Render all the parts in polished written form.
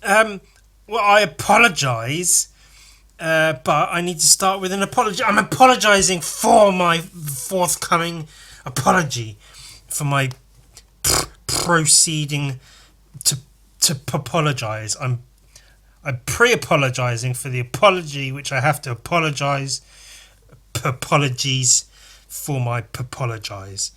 Well, I apologise, but I need to start with an apology. I'm apologising for my forthcoming apology, for my proceeding to apologise. I'm pre-apologising for the apology which I have to apologise. Apologies for my apologise.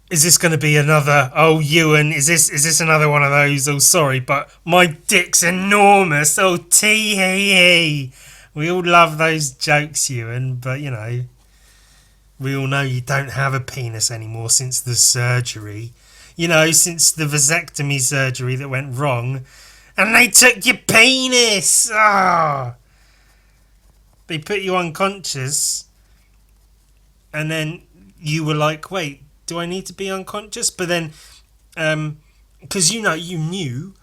Is this going to be another? Oh, Ewan, is this another one of those? Oh, sorry, but my dick's enormous. Oh, tee. We all love those jokes, Ewan, but you know, we all know you don't have a penis anymore since the surgery. You know, since the vasectomy surgery that went wrong, and they took your penis. Ah, they put you unconscious, and then you were like, wait, do I need to be unconscious? But then, because you knew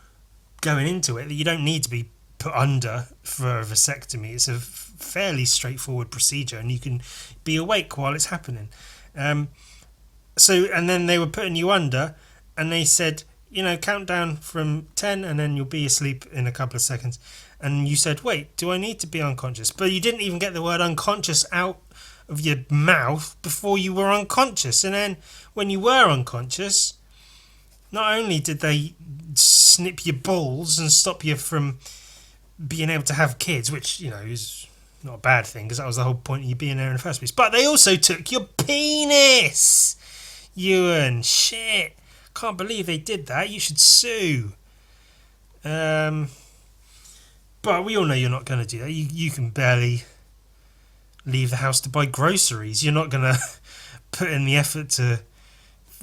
going into it that you don't need to be put under for a vasectomy. It's a fairly straightforward procedure, and you can be awake while it's happening. And then they were putting you under, and they said, count down from 10, and then you'll be asleep in a couple of seconds. And you said, wait, do I need to be unconscious? But you didn't even get the word unconscious out of your mouth before you were unconscious. And then when you were unconscious, not only did they snip your balls and stop you from being able to have kids, which, is not a bad thing because that was the whole point of you being there in the first place, but they also took your penis. Ewan, shit. Can't believe they did that. You should sue. But we all know you're not going to do that. You can barely leave the house to buy groceries. You're not going to put in the effort to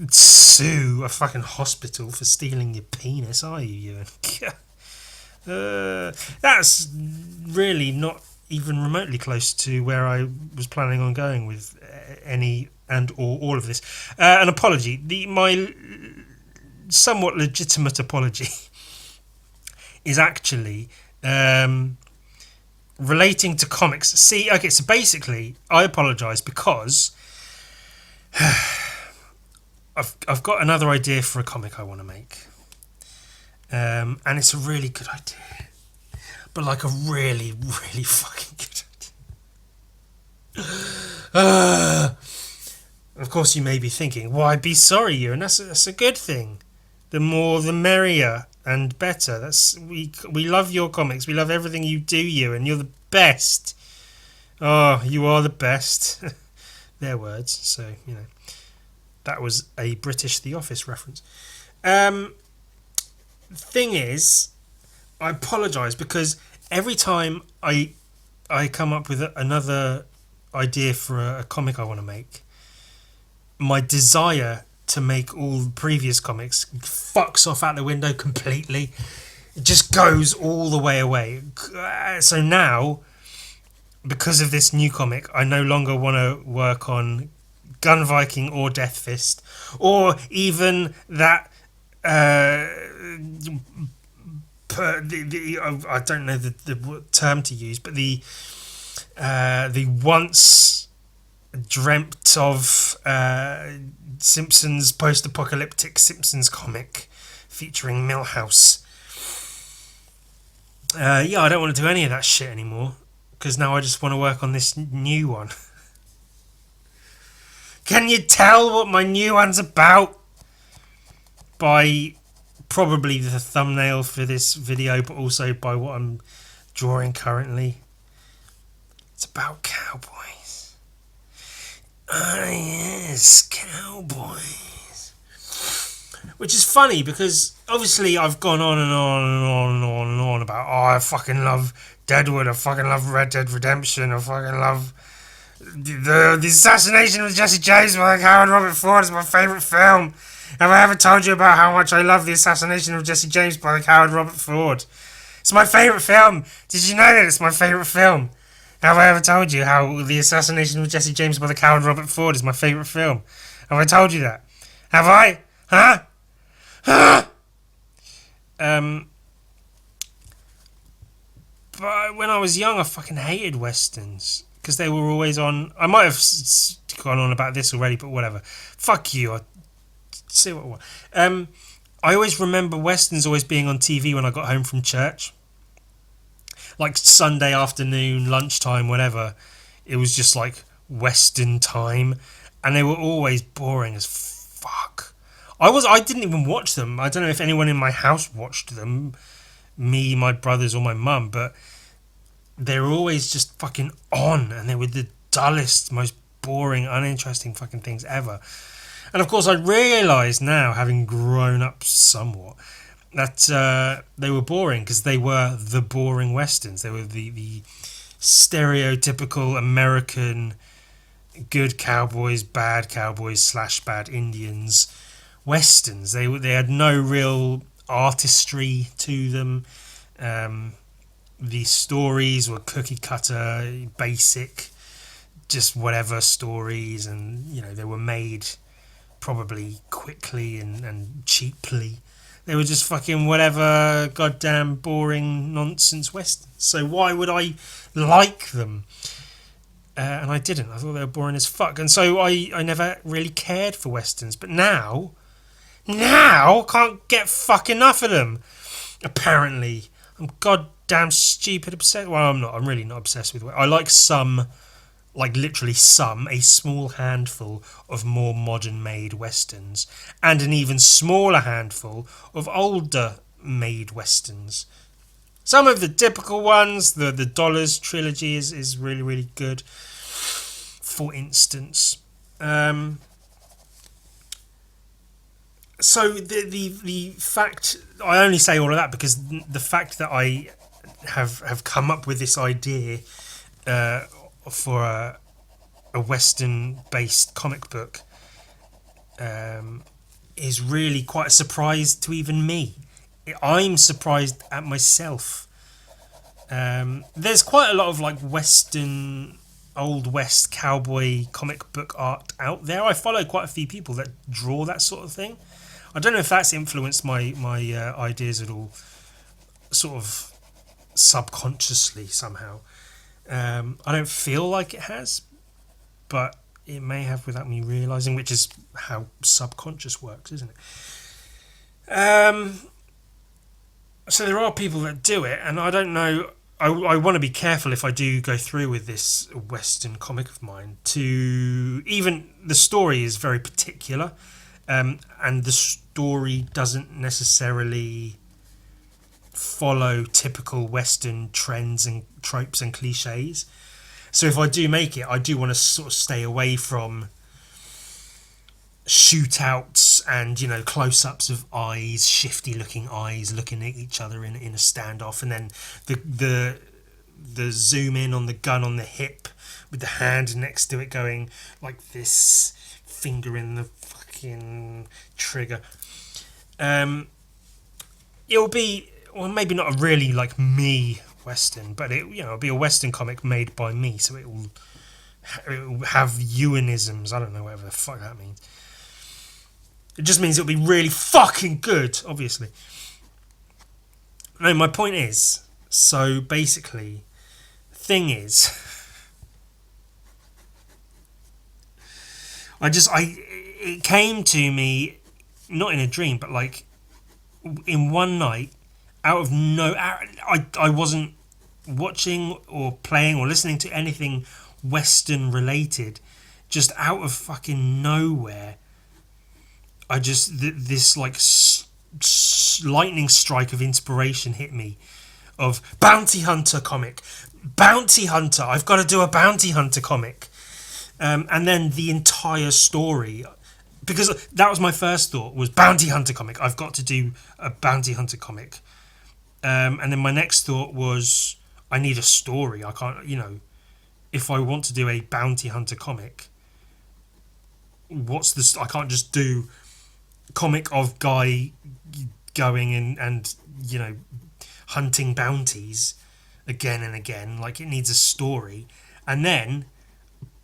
sue a fucking hospital for stealing your penis, are you, Ewan? That's really not even remotely close to where I was planning on going with any and or all of this. An apology. My somewhat legitimate apology is actually relating to comics. See, okay, so basically, I apologise because I've got another idea for a comic I want to make, and it's a really good idea, but like a really, really fucking good idea. Of course, you may be thinking, "Why be sorry, you?" And that's a good thing. The more, the merrier and better. We love your comics. We love everything you do, you, and you're the best. Oh, you are the best. Their words. So that was a British The Office reference. Thing is, I apologise because every time I come up with another idea for a comic I want to make, my desire to make all the previous comics fucks off out the window completely. It just goes all the way away. So now, because of this new comic, I no longer want to work on Gun Viking or Death Fist, or even that I don't know the term to use, but the once dreamt of Simpsons post-apocalyptic Simpsons comic featuring Milhouse. I don't want to do any of that shit anymore because now I just want to work on this new one. Can you tell what my new one's about? By probably the thumbnail for this video, but also by what I'm drawing currently. It's about cowboys. Ah, yes, cowboys. Which is funny because obviously I've gone on and on and on and on and on about, I fucking love Deadwood, I fucking love Red Dead Redemption, I fucking love the assassination of Jesse James by Howard Robert Ford is my favourite film. Have I ever told you about how much I love the assassination of Jesse James by Howard Robert Ford? It's my favourite film. Did you know that it's my favourite film? Have I ever told you how the assassination of Jesse James by the coward Robert Ford is my favourite film? Have I told you that? Have I? Huh? But when I was young, I fucking hated westerns because they were always on. I might have gone on about this already, but whatever. Fuck you. I'll say what I want. I always remember westerns always being on TV when I got home from church, like Sunday afternoon, lunchtime, whatever. It was just like western time, and they were always boring as fuck. I didn't even watch them. I don't know if anyone in my house watched them, me, my brothers, or my mum, but they were always just fucking on, and they were the dullest, most boring, uninteresting fucking things ever. And of course, I realise now, having grown up somewhat, that they were boring because they were the boring westerns. They were the stereotypical American good cowboys, bad cowboys / bad Indians westerns. They had no real artistry to them. The stories were cookie cutter, basic, just whatever stories, and they were made probably quickly and cheaply. They were just fucking whatever goddamn boring nonsense westerns. So why would I like them? And I didn't. I thought they were boring as fuck. And so I never really cared for westerns. But now can't get fuck enough of them. Apparently, I'm goddamn stupid obsessed. Well, I'm not. I'm really not obsessed with. I like some. Like literally a small handful of more modern made westerns, and an even smaller handful of older made westerns. Some of the typical ones, the Dollars trilogy is really, really good, for instance. So the fact, I only say all of that because the fact that I have come up with this idea for a Western-based comic book is really quite a surprise to even me. I'm surprised at myself. There's quite a lot of like Western, Old West cowboy comic book art out there. I follow quite a few people that draw that sort of thing. I don't know if that's influenced my ideas at all, sort of subconsciously somehow. I don't feel like it has, but it may have without me realising, which is how subconscious works, isn't it? So there are people that do it, and I don't know. I want to be careful if I do go through with this Western comic of mine. To even the story is very particular, and the story doesn't necessarily follow typical Western trends and tropes and cliches. So if I do make it, I do want to sort of stay away from shootouts and close-ups of eyes, shifty-looking eyes looking at each other in a standoff, and then the zoom in on the gun on the hip with the hand next to it going like this, finger in the fucking trigger. It'll be, well, maybe not a really like me Western, but it'll be a Western comic made by me, so it will have ewanisms. I don't know whatever the fuck that means. It just means it'll be really fucking good, obviously. No, my point is, so basically, the thing is, it came to me, not in a dream, but like in one night, I wasn't watching or playing or listening to anything Western related. Just out of fucking nowhere, I just this like lightning strike of inspiration hit me. Of Bounty Hunter comic, Bounty Hunter. I've got to do a Bounty Hunter comic, and then the entire story. Because that was my first thought, was Bounty Hunter comic. I've got to do a Bounty Hunter comic. And then my next thought was, I need a story. I can't, if I want to do a Bounty Hunter comic, I can't just do comic of guy going and hunting bounties again and again. Like, it needs a story. And then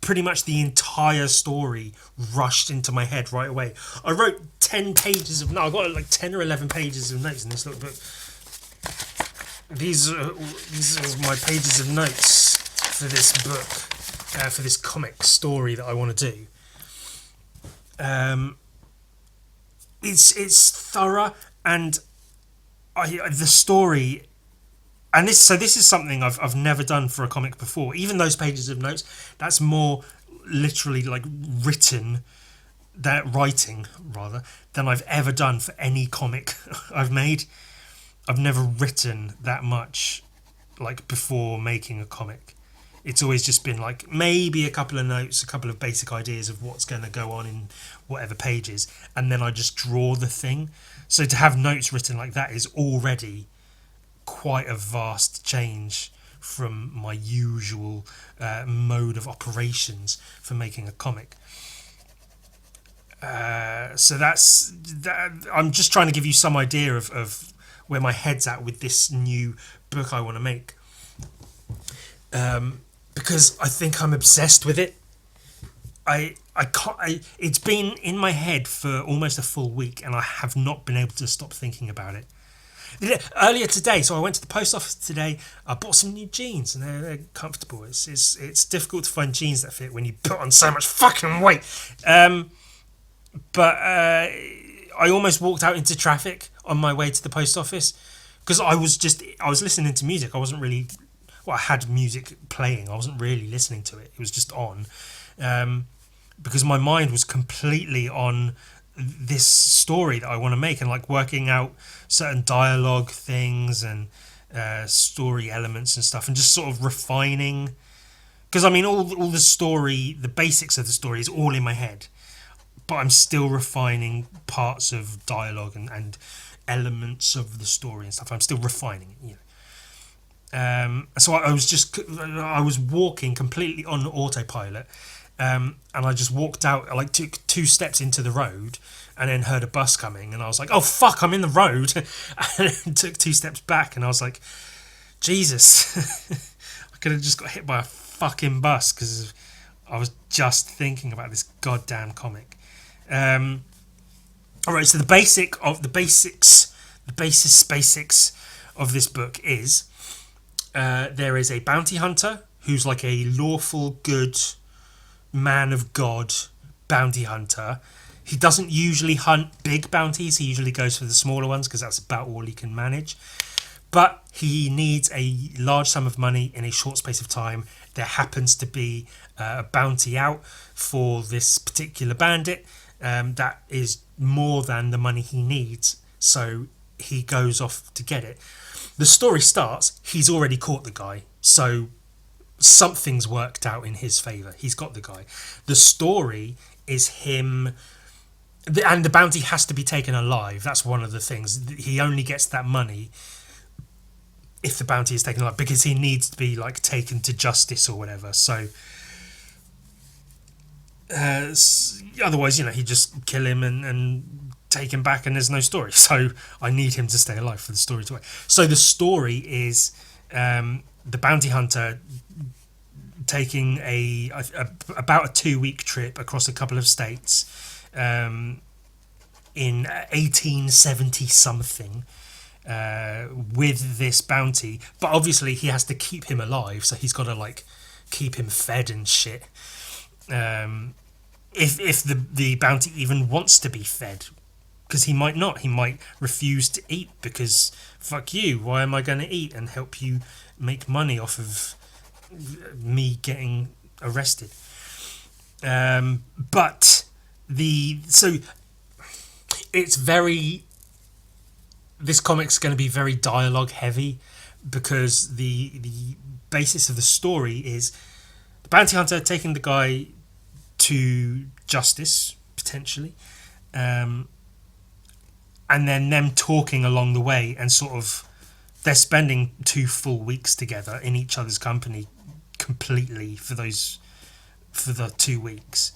pretty much the entire story rushed into my head right away. I wrote 10 pages of notes. I got like 10 or 11 pages of notes in this little book. These are my pages of notes for this book, for this comic story that I want to do. it's thorough, and the story. And this is something I've never done for a comic before. Even those pages of notes, that's more literally like writing rather, than I've ever done for any comic I've made. I've never written that much like before making a comic. It's always just been like maybe a couple of notes, a couple of basic ideas of what's going to go on in whatever pages, and then I just draw the thing. So to have notes written like that is already quite a vast change from my usual mode of operations for making a comic. So that's that. I'm just trying to give you some idea of where my head's at with this new book I want to make, because I think I'm obsessed with it. I can't. It's been in my head for almost a full week, and I have not been able to stop thinking about it. Earlier today, so I went to the post office today. I bought some new jeans, and they're comfortable. It's difficult to find jeans that fit when you put on so much fucking weight. But I almost walked out into traffic on my way to the post office because I was listening to music. I wasn't really. Well, I had music playing. I wasn't really listening to it. It was just on. Because my mind was completely on this story that I want to make, and like working out certain dialogue things and story elements and stuff, and just sort of refining. Because I mean, all the story, the basics of the story is all in my head, but I'm still refining parts of dialogue and elements of the story and stuff. I'm still refining it, you know. So I was walking completely on autopilot. And I just walked out, I like took 2 steps into the road and then heard a bus coming, and I was like, oh fuck, I'm in the road. And took 2 steps back, and I was like, Jesus. I could have just got hit by a fucking bus because I was just thinking about this goddamn comic. Alright, so the basics of this book is there is a bounty hunter who's like a lawful good man of God bounty hunter. He doesn't usually hunt big bounties. He usually goes for the smaller ones because that's about all he can manage. But he needs a large sum of money in a short space of time. There happens to be a bounty out for this particular bandit that is more than the money he needs. So he goes off to get it. The story starts, he's already caught the guy. So something's worked out in his favour. He's got the guy. The story is him, and the bounty has to be taken alive. That's one of the things. He only gets that money if the bounty is taken alive, because he needs to be like taken to justice or whatever. So otherwise, you know, he'd just kill him and take him back, and there's no story. So I need him to stay alive for the story to work. So the story is the bounty hunter taking about a 2-week trip across a couple of states in 1870 something with this bounty, but obviously he has to keep him alive, so he's got to like keep him fed and shit. If the bounty even wants to be fed, because he might not, he might refuse to eat because fuck you, why am I going to eat and help you make money off of me getting arrested? But it's very, this comic's going to be very dialogue heavy, because the basis of the story is the bounty hunter taking the guy to justice potentially, and then them talking along the way, and sort of they're spending 2 full weeks together in each other's company completely for the 2 weeks.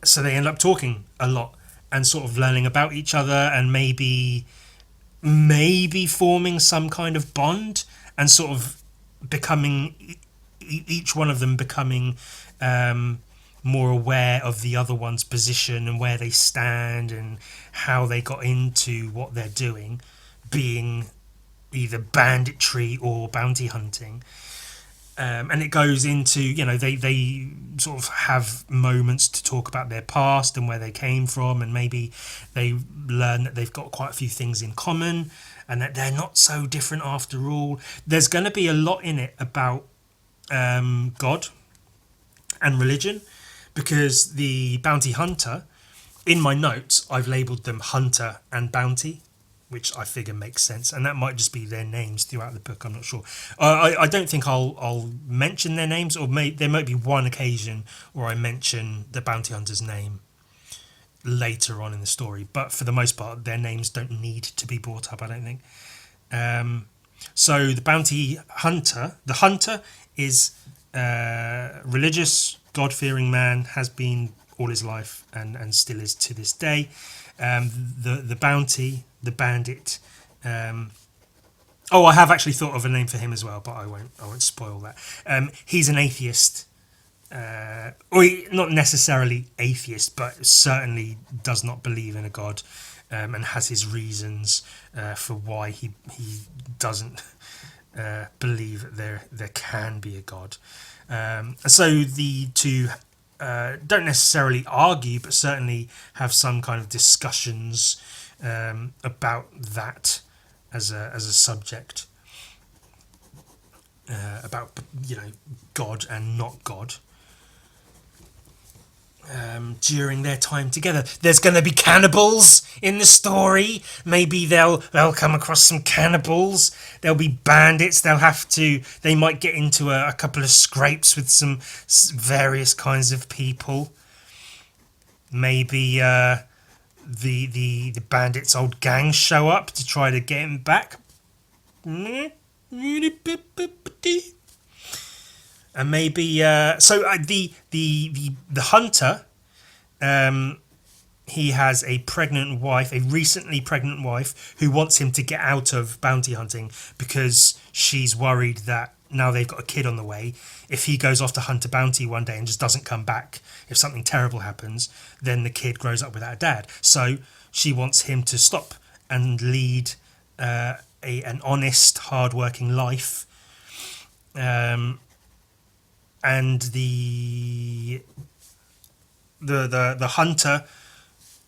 So they end up talking a lot and sort of learning about each other, and maybe forming some kind of bond, and sort of becoming, each one of them becoming more aware of the other one's position and where they stand and how they got into what they're doing, being either banditry or bounty hunting. And it goes into, they sort of have moments to talk about their past and where they came from, and maybe they learn that they've got quite a few things in common and that they're not so different after all. There's going to be a lot in it about God and religion, because the bounty hunter, in my notes, I've labelled them Hunter and Bounty, which I figure makes sense, and that might just be their names throughout the book. I'm not sure. I don't think I'll mention their names, or there might be one occasion where I mention the bounty hunter's name later on in the story, but for the most part, their names don't need to be brought up, I don't think. So the bounty hunter, the hunter is religious, God-fearing man, has been all his life and still is to this day. The bounty, the bandit. I have actually thought of a name for him as well, but I won't spoil that. He's an atheist, not necessarily atheist, but certainly does not believe in a god, and has his reasons for why he doesn't believe that there can be a god. So the two don't necessarily argue, but certainly have some kind of discussions about that as a subject, about God and not God. During their time together, there's going to be cannibals in the story. Maybe they'll come across some cannibals. There'll be bandits. They might get into a couple of scrapes with some various kinds of people. Maybe the bandits' old gang show up to try to get him back. And maybe the hunter, he has a recently pregnant wife who wants him to get out of bounty hunting because she's worried that now they've got a kid on the way. If he goes off to hunt a bounty one day and just doesn't come back, if something terrible happens, then the kid grows up without a dad. So she wants him to stop and lead an honest, hard-working life. And the hunter,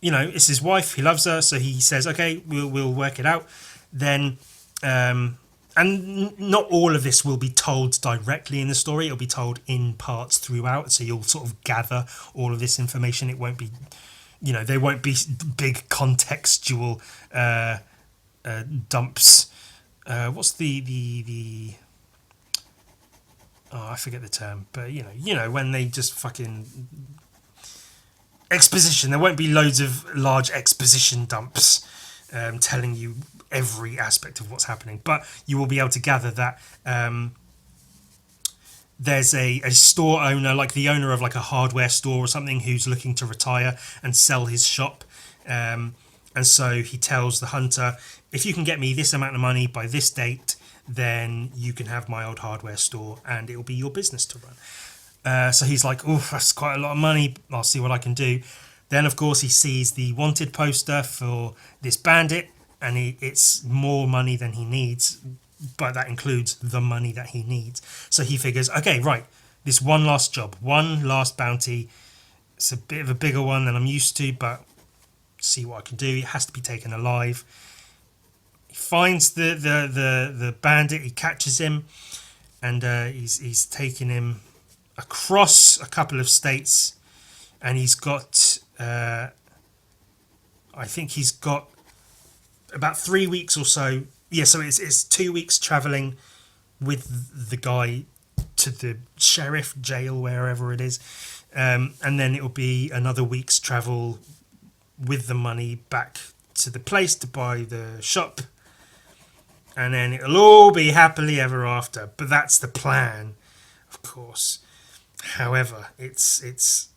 it's his wife. He loves her, so he says, "Okay, we'll work it out." Then, and not all of this will be told directly in the story. It'll be told in parts throughout, so you'll sort of gather all of this information. It won't be, there won't be big contextual dumps. What's the I forget the term, but when they just fucking exposition. There won't be loads of large exposition dumps telling you every aspect of what's happening, but you will be able to gather that there's a store owner, like the owner of like a hardware store or something, who's looking to retire and sell his shop. And so he tells the hunter, if you can get me this amount of money by this date, then you can have my old hardware store and it'll be your business to run. So he's like, oh, that's quite a lot of money. I'll see what I can do. Then, of course, he sees the wanted poster for this bandit, and it's more money than he needs, but that includes the money that he needs. So he figures, okay, right, this one last job, one last bounty. It's a bit of a bigger one than I'm used to, but see what I can do. It has to be taken alive. He finds the bandit. He catches him, and he's taking him across a couple of states, and he's got I think he's got about 3 weeks or so. Yeah, so it's 2 weeks traveling with the guy to the sheriff jail, wherever it is, and then it'll be another week's travel with the money back to the place to buy the shop, and then it'll all be happily ever after. But that's the plan, of course. However, it's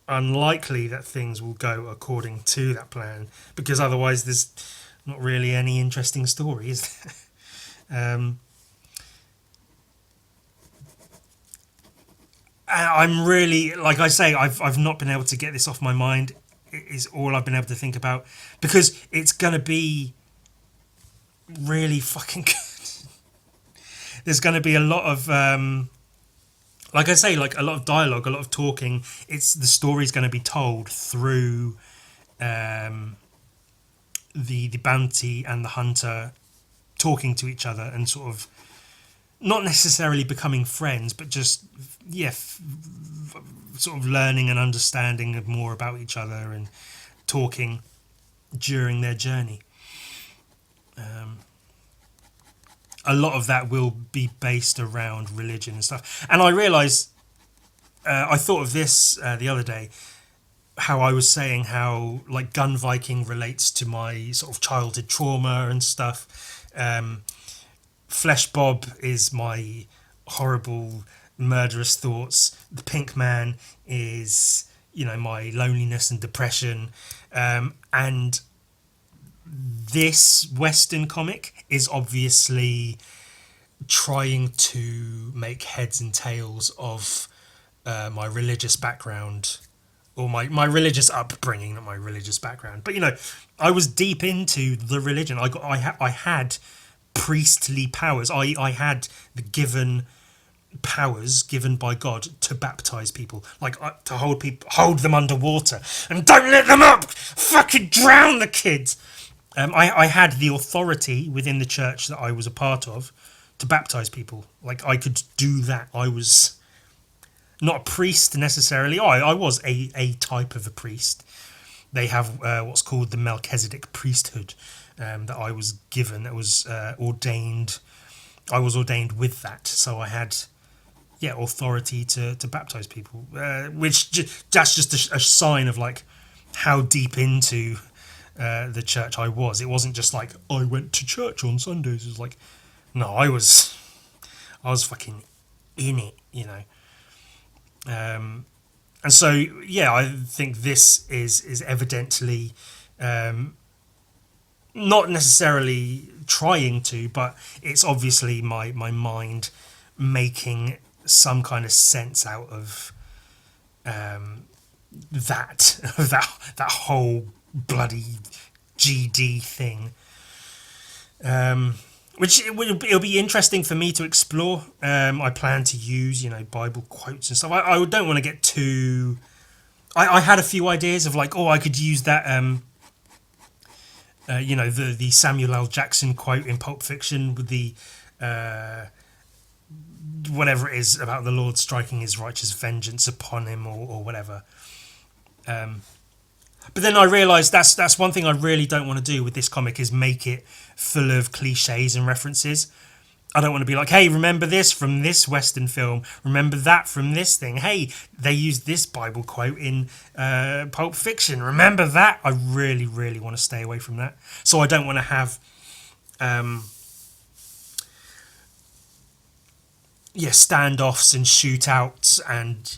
unlikely that things will go according to that plan, because otherwise there's not really any interesting story, is there? I'm really, like I say, I've not been able to get this off my mind. It is all I've been able to think about, because it's going to be really fucking good. There's going to be a lot of like I say, like a lot of dialogue, a lot of talking. It's the story's going to be told through um, the bounty and the hunter talking to each other and sort of not necessarily becoming friends, but just yeah, sort of learning and understanding more about each other and talking during their journey. Um, a lot of that will be based around religion and stuff. And I realised, I thought of this the other day, how I was saying how like gun Viking relates to my sort of childhood trauma and stuff. Flesh Bob is my horrible, murderous thoughts. The Pink Man is, my loneliness and depression. And this Western comic is obviously trying to make heads and tails of my religious background or my religious upbringing, not my religious background. But I was deep into the religion. I had priestly powers. I had the given powers given by God to baptize people, like to hold them underwater and don't let them up. Fucking drown the kids. I had the authority within the church that I was a part of to baptize people. Like I could do that. I was not a priest necessarily. I was a type of a priest. They have what's called the Melchizedek priesthood that I was given. That was ordained. I was ordained with that, so I had authority to baptize people, that's just a sign of like how deep into the church I was. It wasn't just like I went to church on Sundays. It was like, no, I was fucking in it. And so I think this is evidently not necessarily trying to, but it's obviously my mind making some kind of sense out of that that whole bloody GD thing, which it'll be interesting for me to explore. I plan to use Bible quotes and stuff. I don't want to get too. I had a few ideas of like, I could use that. The Samuel L. Jackson quote in Pulp Fiction with the whatever it is about the Lord striking his righteous vengeance upon him or whatever. But then I realised that's one thing I really don't want to do with this comic is make it full of cliches and references. I don't want to be like, hey, remember this from this Western film? Remember that from this thing? Hey, they used this Bible quote in Pulp Fiction. Remember that? I really, really want to stay away from that. So I don't want to have standoffs and shootouts and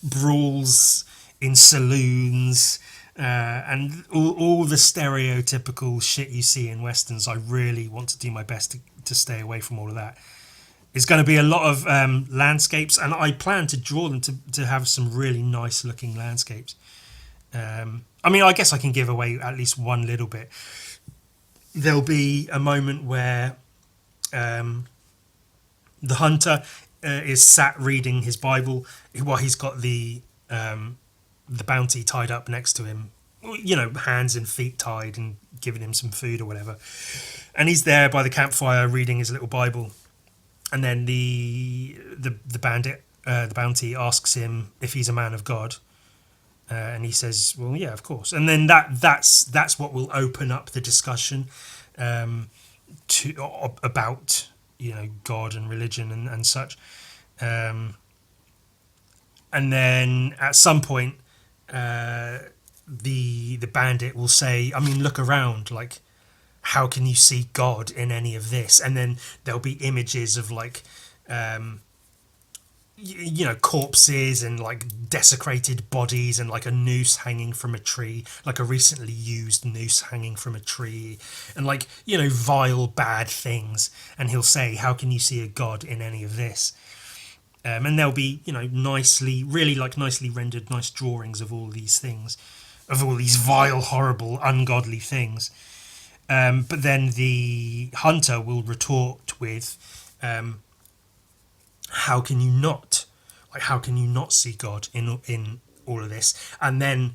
brawls in saloons and all the stereotypical shit you see in westerns. I really want to do my best to stay away from all of that. It's going to be a lot of landscapes, and I plan to draw them to have some really nice looking landscapes. I guess I can give away at least one little bit. There'll be a moment where the hunter is sat reading his Bible while he's got the bounty tied up next to him, hands and feet tied and giving him some food or whatever. And he's there by the campfire reading his little Bible. And then the bandit, the bounty, asks him if he's a man of God. And he says, well, yeah, of course. And then that's what will open up the discussion about God and religion and such. And then at some point, the bandit will say, look around, like, how can you see God in any of this? And then there'll be images of like corpses and like desecrated bodies and like a noose hanging from a tree, like a recently used noose hanging from a tree, and like vile bad things. And he'll say, how can you see a God in any of this? And there'll be nicely rendered nice drawings of all these things, of all these vile, horrible, ungodly things. But then the hunter will retort with how can you not? Like, how can you not see God in all of this? And then,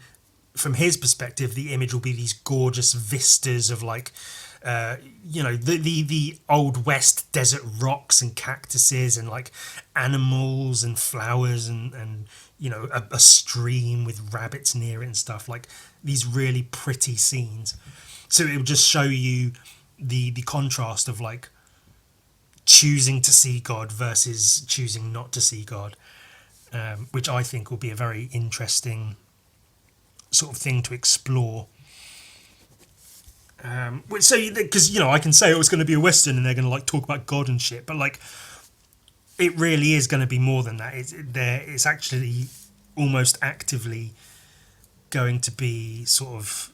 from his perspective, the image will be these gorgeous vistas of like, the old west desert rocks and cactuses and like animals and flowers and a stream with rabbits near it and stuff, like these really pretty scenes. So it will just show you the contrast of like choosing to see God versus choosing not to see God, which I think will be a very interesting sort of thing to explore. Because I can say it's going to be a Western and they're going to like talk about God and shit, but like it really is going to be more than that. It's actually almost actively going to be sort of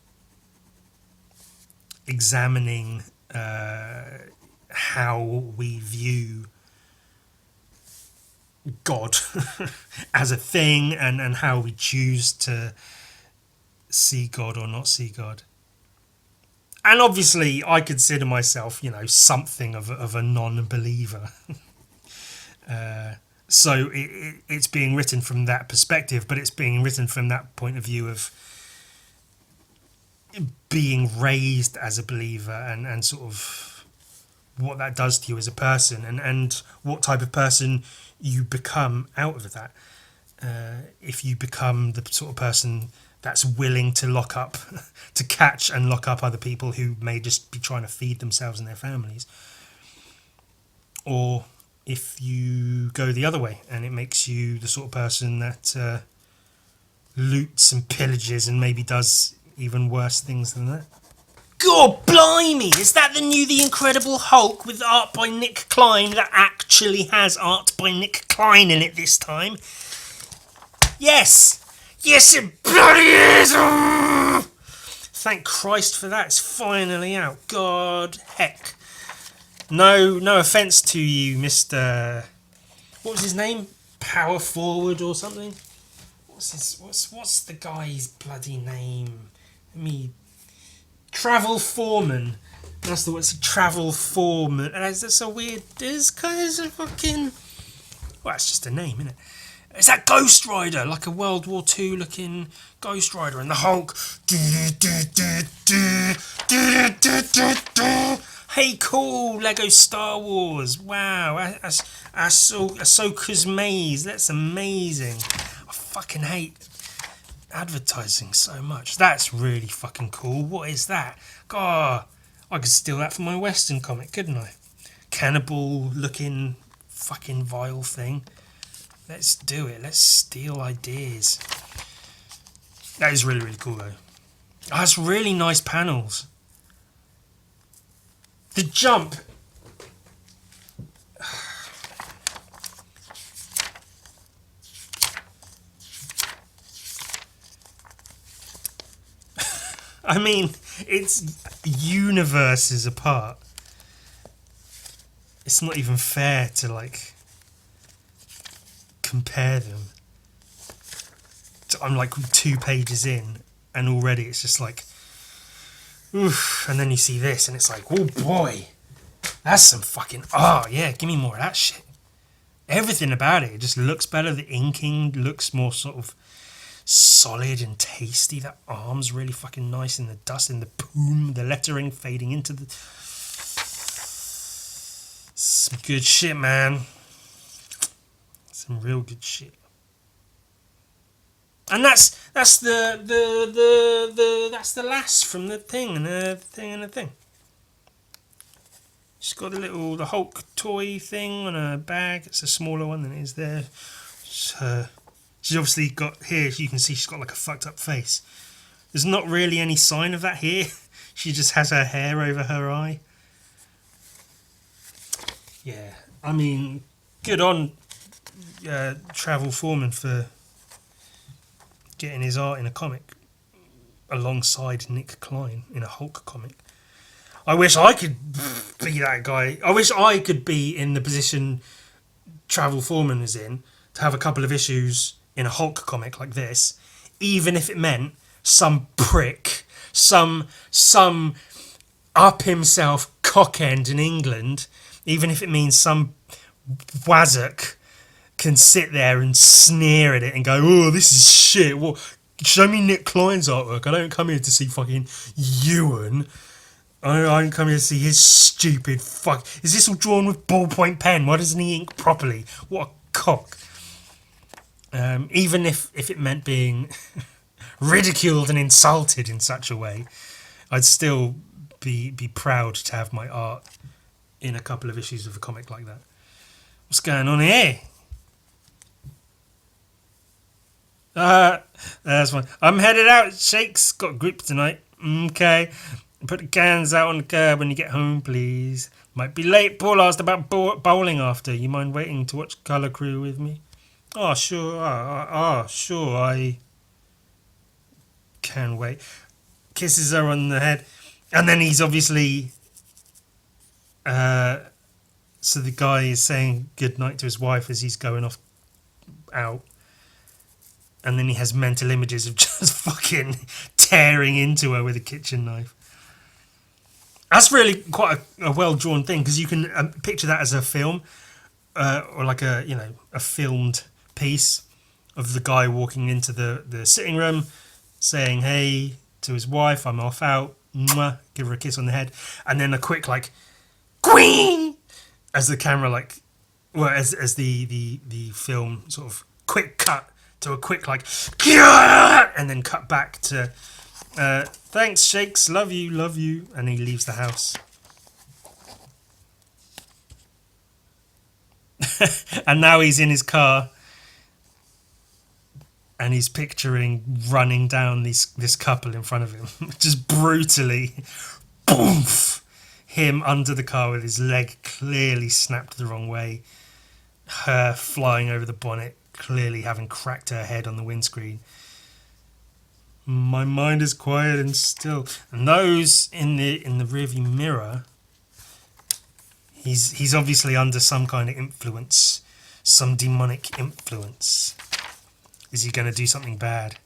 examining how we view God as a thing and how we choose to see God or not see God. And obviously I consider myself, something of a non-believer. So it's being written from that perspective, but it's being written from that point of view of being raised as a believer and sort of what that does to you as a person and what type of person you become out of that. If you become the sort of person that's willing to to catch and lock up other people who may just be trying to feed themselves and their families, or if you go the other way and it makes you the sort of person that loots and pillages and maybe does even worse things than that. God blimey! Is that The Incredible Hulk with art by Nick Klein that actually has art by Nick Klein in it this time? Yes! Yes, it bloody is! Thank Christ for that. It's finally out. God heck. No offence to you, Mr. What was his name? Power Forward or something? What's the guy's bloody name? Travel Foreman. That's the what's Travel Foreman. And that's so weird. This guy's a fucking. Well, it's just a name, isn't it? Is that Ghost Rider? Like a World War II looking Ghost Rider and the Hulk. Hey, cool! Lego Star Wars. Wow. Ahsoka's Maze. That's amazing. I fucking hate advertising so much. That's really fucking cool. What is that? God, I could steal that from my Western comic, couldn't I? Cannibal looking fucking vile thing. Let's do it. Let's steal ideas. That is really, really cool though. Oh, that's really nice panels. The jump. I mean, it's universes apart. It's not even fair to like compare them. I'm like 2 pages in and already it's just like oof, and then you see this and it's like, oh boy, that's some fucking yeah, give me more of that shit. Everything about it just looks better. The inking looks more sort of solid and tasty. That arm's really fucking nice in the dust, in the poom, the lettering fading into the some good shit, man. Some real good shit. And that's the that's the lass from the thing and the thing and the thing. She's got the Hulk toy thing on her bag. It's a smaller one than it is there. She's obviously got here. You can see she's got like a fucked up face. There's not really any sign of that here. She just has her hair over her eye. Yeah, I mean, good on Travel Foreman for getting his art in a comic alongside Nick Klein in a Hulk comic. I wish I could be that guy. I wish I could be in the position Travel Foreman is in, to have a couple of issues in a Hulk comic like this, even if it meant some prick, some up himself cockend in England, even if it means some wazzock can sit there and sneer at it and go, oh, this is shit. Well, show me Nick Klein's artwork. I don't come here to see fucking Ewan. I don't come here to see his stupid fuck. Is this all drawn with ballpoint pen? Why doesn't he ink properly? What a cock. Even if it meant being ridiculed and insulted in such a way, I'd still be proud to have my art in a couple of issues of a comic like that. What's going on here? That's fine. I'm headed out. Shake's got grip tonight. Okay. Put the cans out on the curb when you get home, please. Might be late. Paul asked about bowling after. You mind waiting to watch Colour Crew with me? Oh, sure. Sure. I can wait. Kisses her on the head. And then he's obviously... so the guy is saying goodnight to his wife as he's going off out. And then he has mental images of just fucking tearing into her with a kitchen knife. That's really quite a well-drawn thing, because you can picture that as a film, or like a filmed piece of the guy walking into the sitting room, saying hey to his wife, I'm off out, mwah, give her a kiss on the head, and then a quick like, queen, as the camera as the film sort of quick cut to a quick like, and then cut back to. Thanks, Shakes. Love you. And he leaves the house. And now he's in his car. And he's picturing running down this couple in front of him. Just brutally. Boom! Him under the car with his leg clearly snapped the wrong way. Her flying over the bonnet, clearly having cracked her head on the windscreen. My mind is quiet and still. And those in the rearview mirror, he's obviously under some kind of influence, some demonic influence. Is he going to do something bad?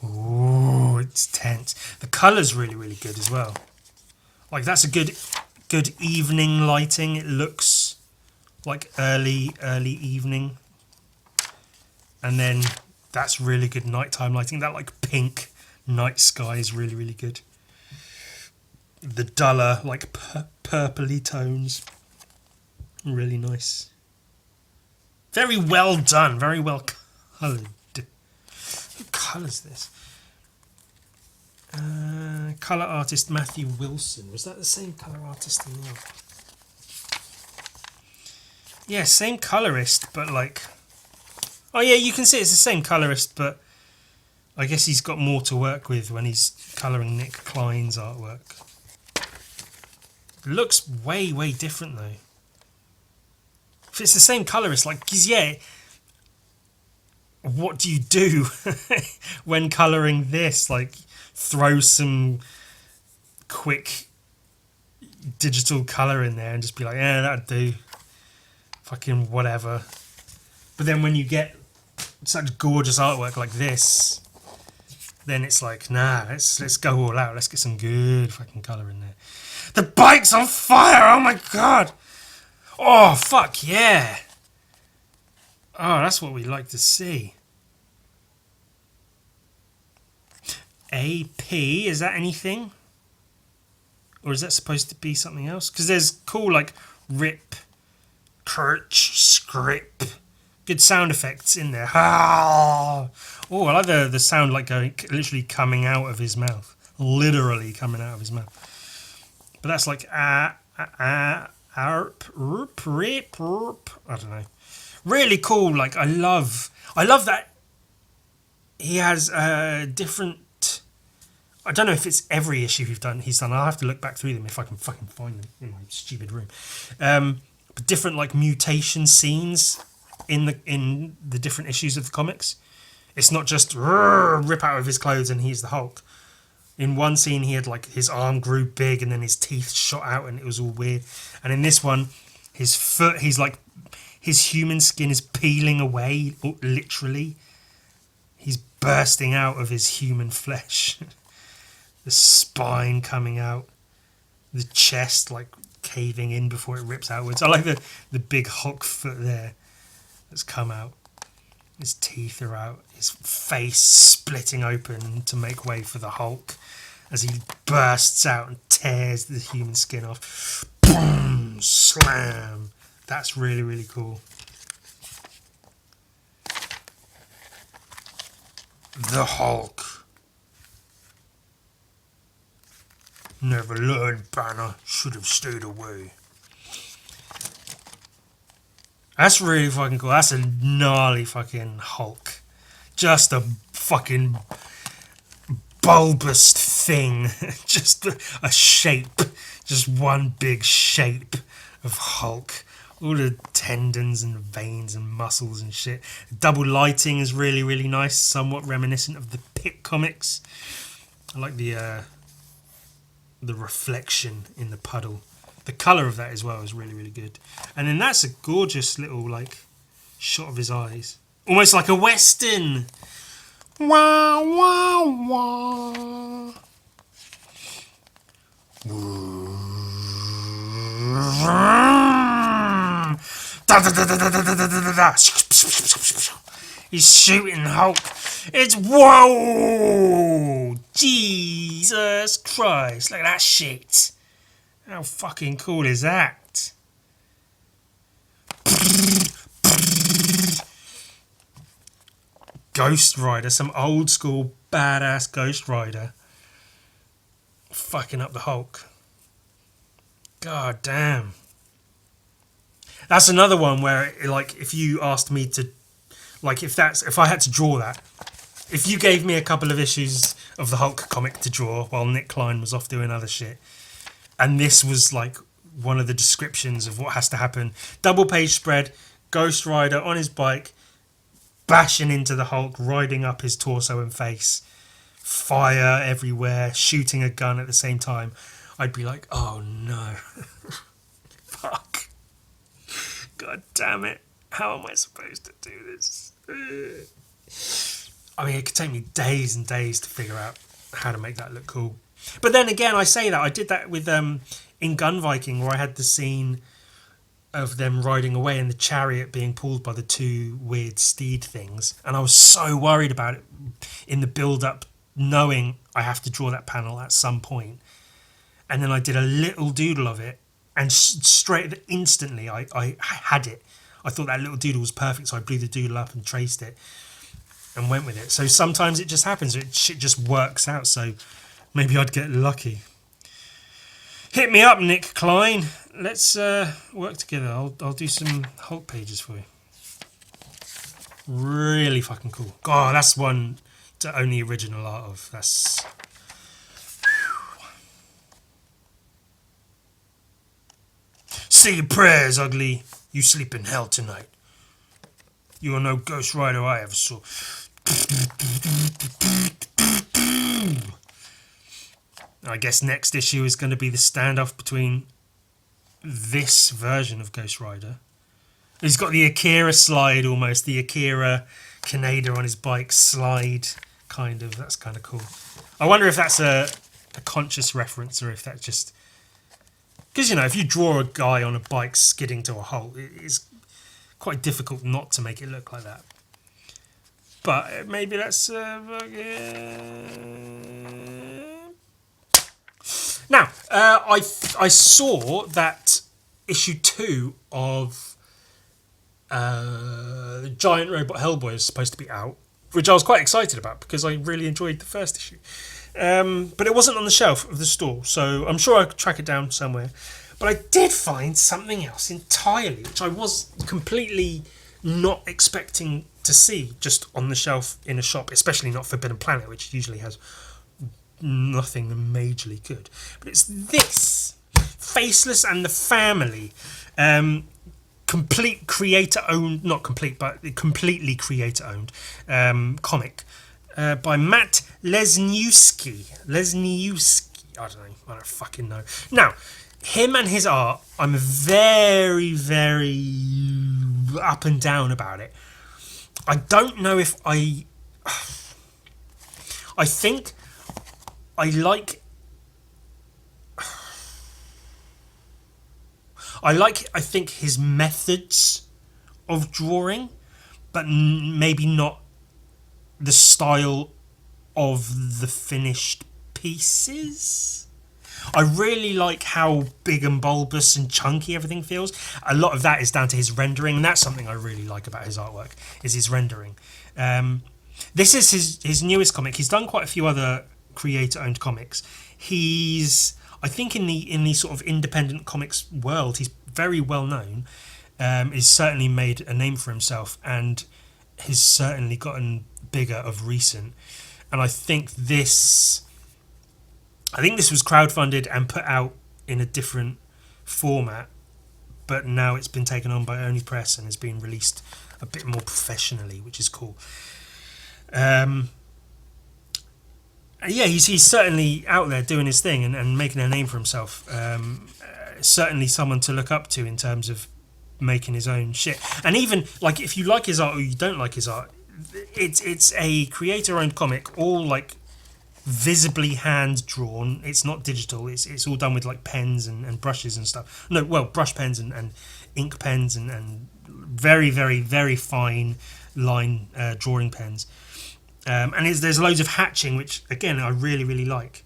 Ooh, it's tense. The colour's really, really good as well. Like, that's a good evening lighting. It looks like early evening. And then that's really good nighttime lighting. That like pink night sky is really, really good. The duller, like purpley tones. Really nice. Very well done. Very well coloured. Who colours this? Colour artist Matthew Wilson. Was that the same colour artist in the other? Yeah, same colourist, but like... Oh yeah, you can see it's the same colourist, but I guess he's got more to work with when he's colouring Nick Klein's artwork. It looks way, way different though. If it's the same colourist, like, because yeah... What do you do when colouring this? Like, throw some quick digital colour in there and just be like, yeah, that'd do. Fucking whatever. But then when you get such gorgeous artwork like this, then it's like, nah, let's go all out. Let's get some good fucking colour in there. The bike's on fire! Oh my god! Oh, fuck yeah! Oh, that's what we like to see. AP, is that anything? Or is that supposed to be something else? Because there's cool, like, rip, kirch, script. Good sound effects in there. Ah! Oh, I like the sound, like, literally coming out of his mouth. Literally coming out of his mouth. But that's like, arp, rip, I don't know. Really cool. Like, I love that he has different. I don't know if it's every issue he's done. I'll have to look back through them if I can fucking find them in my stupid room. But different like mutation scenes in the different issues of the comics. It's not just rip out of his clothes and he's the Hulk. In one scene, he had like his arm grew big and then his teeth shot out and it was all weird. And in this one, his foot, his human skin is peeling away, literally. He's bursting out of his human flesh. the spine coming out, the chest like caving in before it rips outwards. I like the big Hulk foot there that's come out. His teeth are out, his face splitting open to make way for the Hulk as he bursts out and tears the human skin off. Boom! Slam! That's really, really cool. The Hulk. Never learned, Banner. Should have stayed away. That's really fucking cool. That's a gnarly fucking Hulk. Just a fucking bulbous thing. Just a shape. Just one big shape of Hulk. All the tendons and veins and muscles and shit. Double lighting is really, really nice. Somewhat reminiscent of the Pick comics. I like the reflection in the puddle. The colour of that as well is really, really good. And then that's a gorgeous little like shot of his eyes. Almost like a western. Wah, wah, wah. He's shooting Hulk. It's whoa! Jesus Christ! Look at that shit. How fucking cool is that? Ghost Rider, some old school badass Ghost Rider. Fucking up the Hulk. God damn. That's another one where, like, if you asked me to, like, if I had to draw that, if you gave me a couple of issues of the Hulk comic to draw while Nick Klein was off doing other shit, and this was like one of the descriptions of what has to happen, double page spread, Ghost Rider on his bike, bashing into the Hulk, riding up his torso and face, fire everywhere, shooting a gun at the same time, I'd be like, oh no. Fuck. God damn it. How am I supposed to do this? I mean, it could take me days and days to figure out how to make that look cool. But then again, I say that. I did that with in Gun Viking, where I had the scene of them riding away and the chariot being pulled by the two weird steed things. And I was so worried about it in the build-up, knowing I have to draw that panel at some point. And then I did a little doodle of it, and straight instantly I had it. I thought that little doodle was perfect, so I blew the doodle up and traced it and went with it. So sometimes it just happens. Shit just works out, so maybe I'd get lucky. Hit me up, Nick Klein. Let's work together. I'll do some Hulk pages for you. Really fucking cool. God, that's one to own the original art of. That's... Say your prayers, ugly. You sleep in hell tonight. You are no Ghost Rider I ever saw. I guess next issue is going to be the standoff between this version of Ghost Rider. He's got the Akira slide almost, the Akira Kaneda on his bike slide, kind of. That's kind of cool. I wonder if that's a conscious reference or if that's just... Because, you know, if you draw a guy on a bike skidding to a halt, it's quite difficult not to make it look like that. But maybe that's... Now, I saw that issue 2 of Giant Robot Hellboy is supposed to be out, which I was quite excited about because I really enjoyed the first issue. But it wasn't on the shelf of the store, so I'm sure I could track it down somewhere. But I did find something else entirely, which I was completely not expecting to see just on the shelf in a shop, especially not Forbidden Planet, which usually has nothing majorly good. But it's this Faceless and the Family, complete creator owned, not complete, but completely creator owned comic by Matt Lesniewski. I don't fucking know. Now, him and his art, I'm very, very up and down about it. I don't know if I think I like I think his methods of drawing, but maybe not the style of the finished pieces. I really like how big and bulbous and chunky everything feels. A lot of that is down to his rendering, and that's something I really like about his artwork, is his rendering. This is his newest comic. He's done quite a few other creator-owned comics. He's, I think, in the sort of independent comics world, he's very well known. He's certainly made a name for himself, and has certainly gotten bigger of recent. And I think this was crowdfunded and put out in a different format, but now it's been taken on by Only Press and has been released a bit more professionally, which is cool. Yeah, he's certainly out there doing his thing and making a name for himself. Certainly someone to look up to in terms of making his own shit. And even, like, if you like his art or you don't like his art, it's a creator-owned comic, all, like, visibly hand drawn. It's not digital. It's all done with, like, pens and brushes and stuff. No, well, brush pens and ink pens and very, very, very fine line drawing pens. And there's loads of hatching, which, again, I really, really like.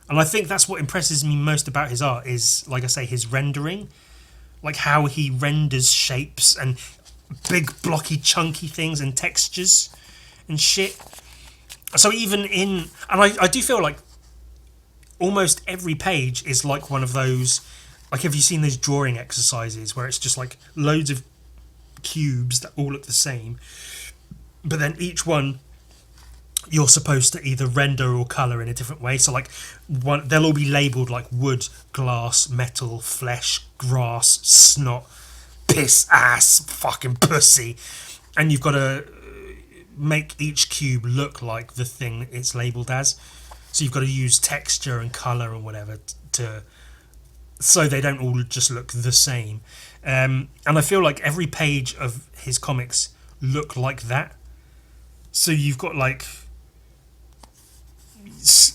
And I think that's what impresses me most about his art is, like I say, his rendering. Like how he renders shapes and big, blocky, chunky things and textures and shit. So even in... And I do feel like almost every page is like one of those... Like, have you seen those drawing exercises where it's just like loads of cubes that all look the same, but then each one you're supposed to either render or colour in a different way. So, like, they'll all be labelled like wood, glass, metal, flesh, grass, snot, piss, ass, fucking pussy. And you've got to make each cube look like the thing it's labelled as. So you've got to use texture and colour and whatever so they don't all just look the same. And I feel like every page of his comics look like that. So you've got, like...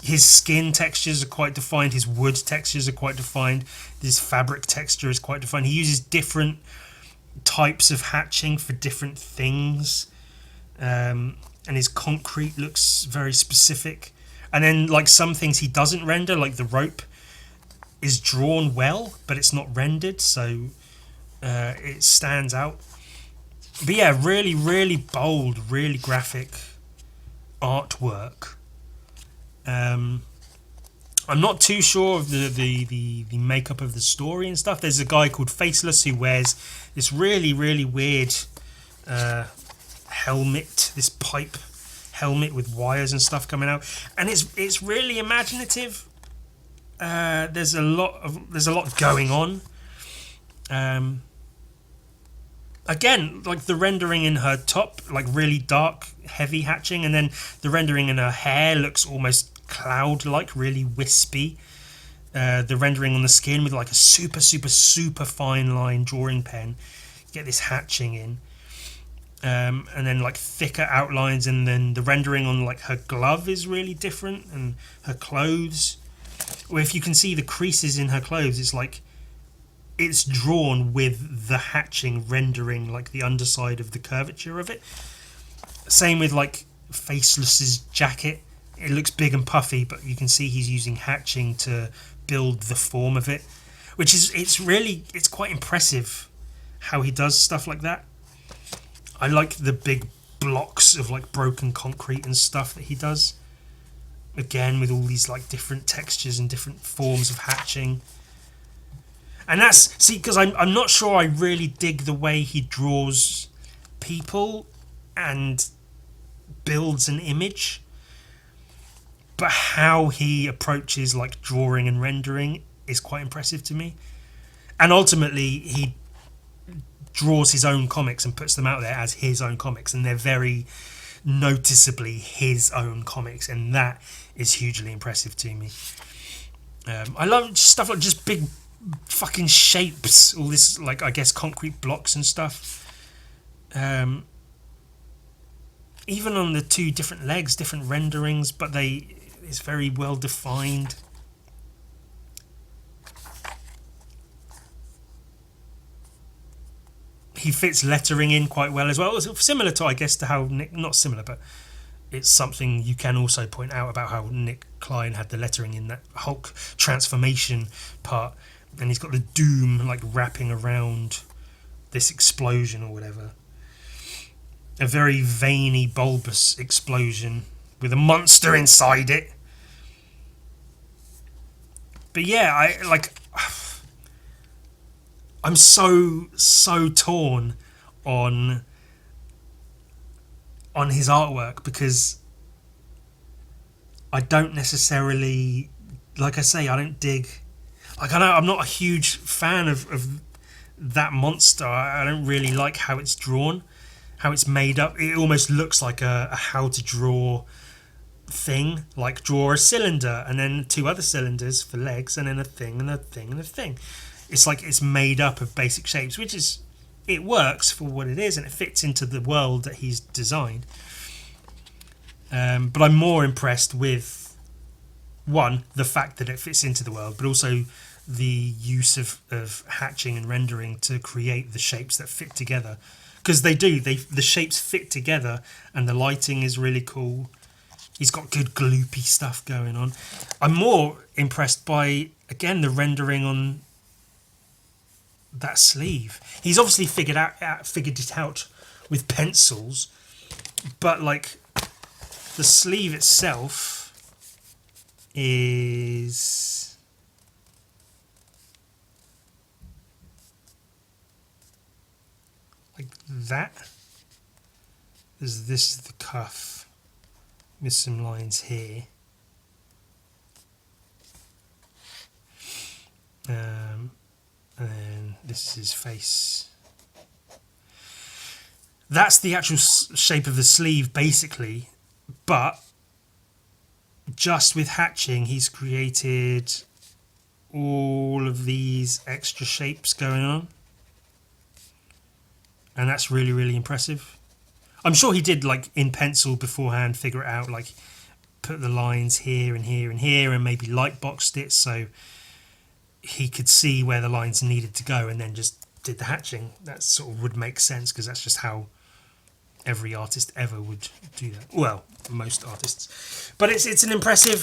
His skin textures are quite defined. His wood textures are quite defined. His fabric texture is quite defined. He uses different types of hatching for different things. And his concrete looks very specific. And then, like, some things he doesn't render, like the rope, is drawn well, but it's not rendered, so it stands out. But yeah, really, really bold, really graphic artwork. I'm not too sure of the makeup of the story and stuff. There's a guy called Faceless who wears this really, really weird helmet, this pipe helmet with wires and stuff coming out, and it's really imaginative. There's a lot going on. Again, like the rendering in her top, like really dark, heavy hatching, and then the rendering in her hair looks almost cloud-like, really wispy. The rendering on the skin with like a super, super, super fine line drawing pen, get this hatching in. And then like thicker outlines, and then the rendering on like her glove is really different, and her clothes. Or if you can see the creases in her clothes, it's like it's drawn with the hatching rendering like the underside of the curvature of it. Same with like Faceless's jacket. It looks big and puffy, but you can see he's using hatching to build the form of it, which is it's quite impressive how he does stuff like that. I like the big blocks of like broken concrete and stuff that he does. Again, with all these like different textures and different forms of hatching. And because I'm not sure I really dig the way he draws people and builds an image, but how he approaches like drawing and rendering is quite impressive to me. And ultimately, he draws his own comics and puts them out there as his own comics, and they're very noticeably his own comics, and that is hugely impressive to me. I love stuff like just big fucking shapes, all this like I guess concrete blocks and stuff. Even on the two different legs, different renderings, but they is very well defined. He fits lettering in quite well as well. It's similar to, I guess, to how Nick, not similar, but it's something you can also point out about how Nick Klein had the lettering in that Hulk transformation part, and he's got the doom like wrapping around this explosion or whatever. A very veiny, bulbous explosion with a monster inside it. But yeah, I'm so torn on his artwork, because I don't necessarily, like I say, I don't dig. Like, I'm not a huge fan of that monster. I don't really like how it's drawn, how it's made up. It almost looks like a how to draw thing, like draw a cylinder and then 2 other cylinders for legs and then a thing and a thing and a thing. It's like it's made up of basic shapes, which is, it works for what it is and it fits into the world that he's designed. But I'm more impressed with, one, the fact that it fits into the world, but also the use of hatching and rendering to create the shapes that fit together. Because the shapes fit together and the lighting is really cool. He's got good gloopy stuff going on. I'm more impressed by, again, the rendering on that sleeve. He's obviously figured it out with pencils, but like the sleeve itself is like that. This is the cuff with some lines here. And then this is his face. That's the actual shape of the sleeve, basically. But just with hatching, he's created all of these extra shapes going on. And that's really, really impressive. I'm sure he did, like, in pencil beforehand, figure it out, like, put the lines here and here and here, and maybe light boxed it so he could see where the lines needed to go, and then just did the hatching. That sort of would make sense, because that's just how every artist ever would do that. Well, most artists. But it's an impressive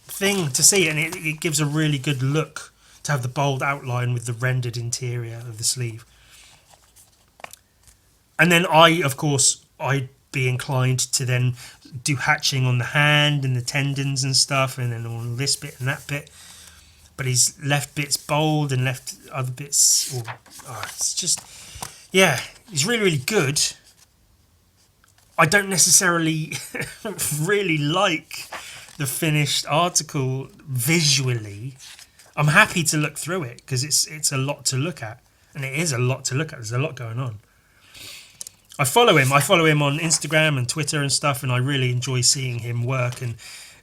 thing to see, and it gives a really good look to have the bold outline with the rendered interior of the sleeve. And then I'd be inclined to then do hatching on the hand and the tendons and stuff, and then on this bit and that bit. But he's left bits bold and left other bits. It's just, yeah, he's really, really good. I don't necessarily really like the finished article visually. I'm happy to look through it because it's a lot to look at, and it is a lot to look at. There's a lot going on. I follow him on Instagram and Twitter and stuff, and I really enjoy seeing him work, and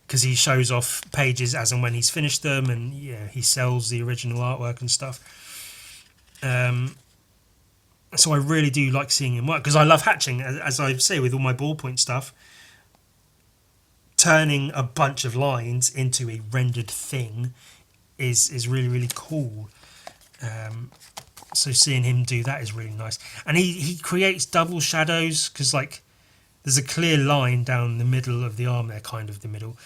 because he shows off pages as and when he's finished them, and yeah, he sells the original artwork and stuff. So I really do like seeing him work, because I love hatching, as I say with all my ballpoint stuff. Turning a bunch of lines into a rendered thing is really, really cool. So seeing him do that is really nice. And he creates double shadows, because like there's a clear line down the middle of the arm there, kind of the middle.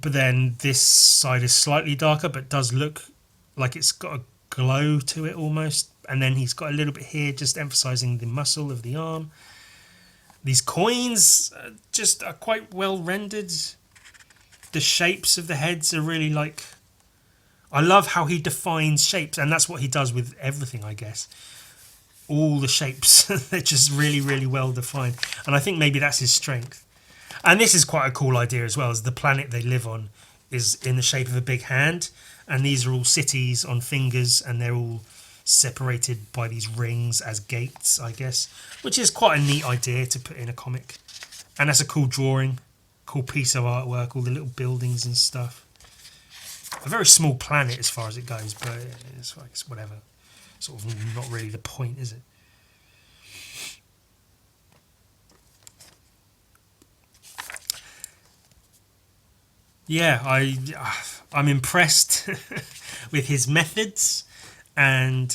But then this side is slightly darker, but does look like it's got a glow to it almost. And then he's got a little bit here, just emphasising the muscle of the arm. These coins just are quite well rendered. The shapes of the heads are really like... I love how he defines shapes, and that's what he does with everything, I guess. All the shapes, they're just really, really well defined. And I think maybe that's his strength. And this is quite a cool idea as well, as the planet they live on is in the shape of a big hand. And these are all cities on fingers, and they're all separated by these rings as gates, I guess. Which is quite a neat idea to put in a comic. And that's a cool drawing, cool piece of artwork, all the little buildings and stuff. A very small planet as far as it goes, but it's like it's whatever. Sort of not really the point, is it? Yeah, I'm impressed with his methods, and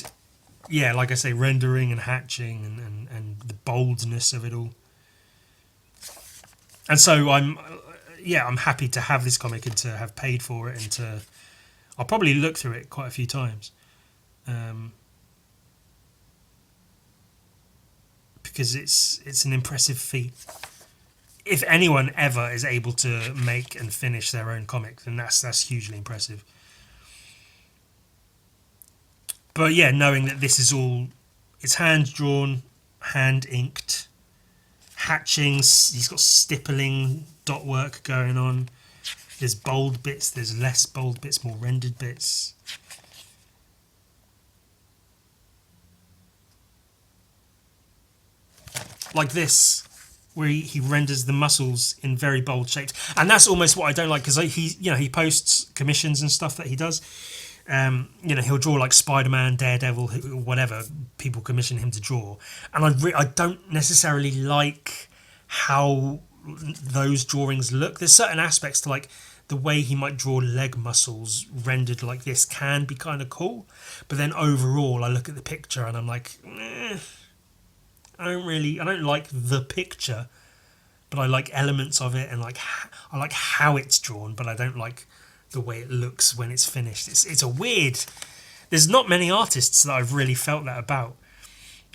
yeah, like I say, rendering and hatching and the boldness of it all. And so I'm happy to have this comic and to have paid for it, and to I'll probably look through it quite a few times, because it's an impressive feat. If anyone ever is able to make and finish their own comic, then that's hugely impressive. But yeah, knowing that this is all, it's hand drawn, hand inked, hatchings. He's got stippling, dot work going on. There's bold bits, there's less bold bits, more rendered bits. Like this, where he renders the muscles in very bold shapes, and that's almost what I don't like, because he posts commissions and stuff that he does. He'll draw like Spider-Man, Daredevil, whatever people commission him to draw, and I don't necessarily like how those drawings look. There's certain aspects to like the way he might draw leg muscles rendered like this can be kind of cool, but then overall I look at the picture and I'm like, I don't like the picture, but I like elements of it, and I like how it's drawn, but I don't like the way it looks when it's finished. It's a weird. There's not many artists that I've really felt that about.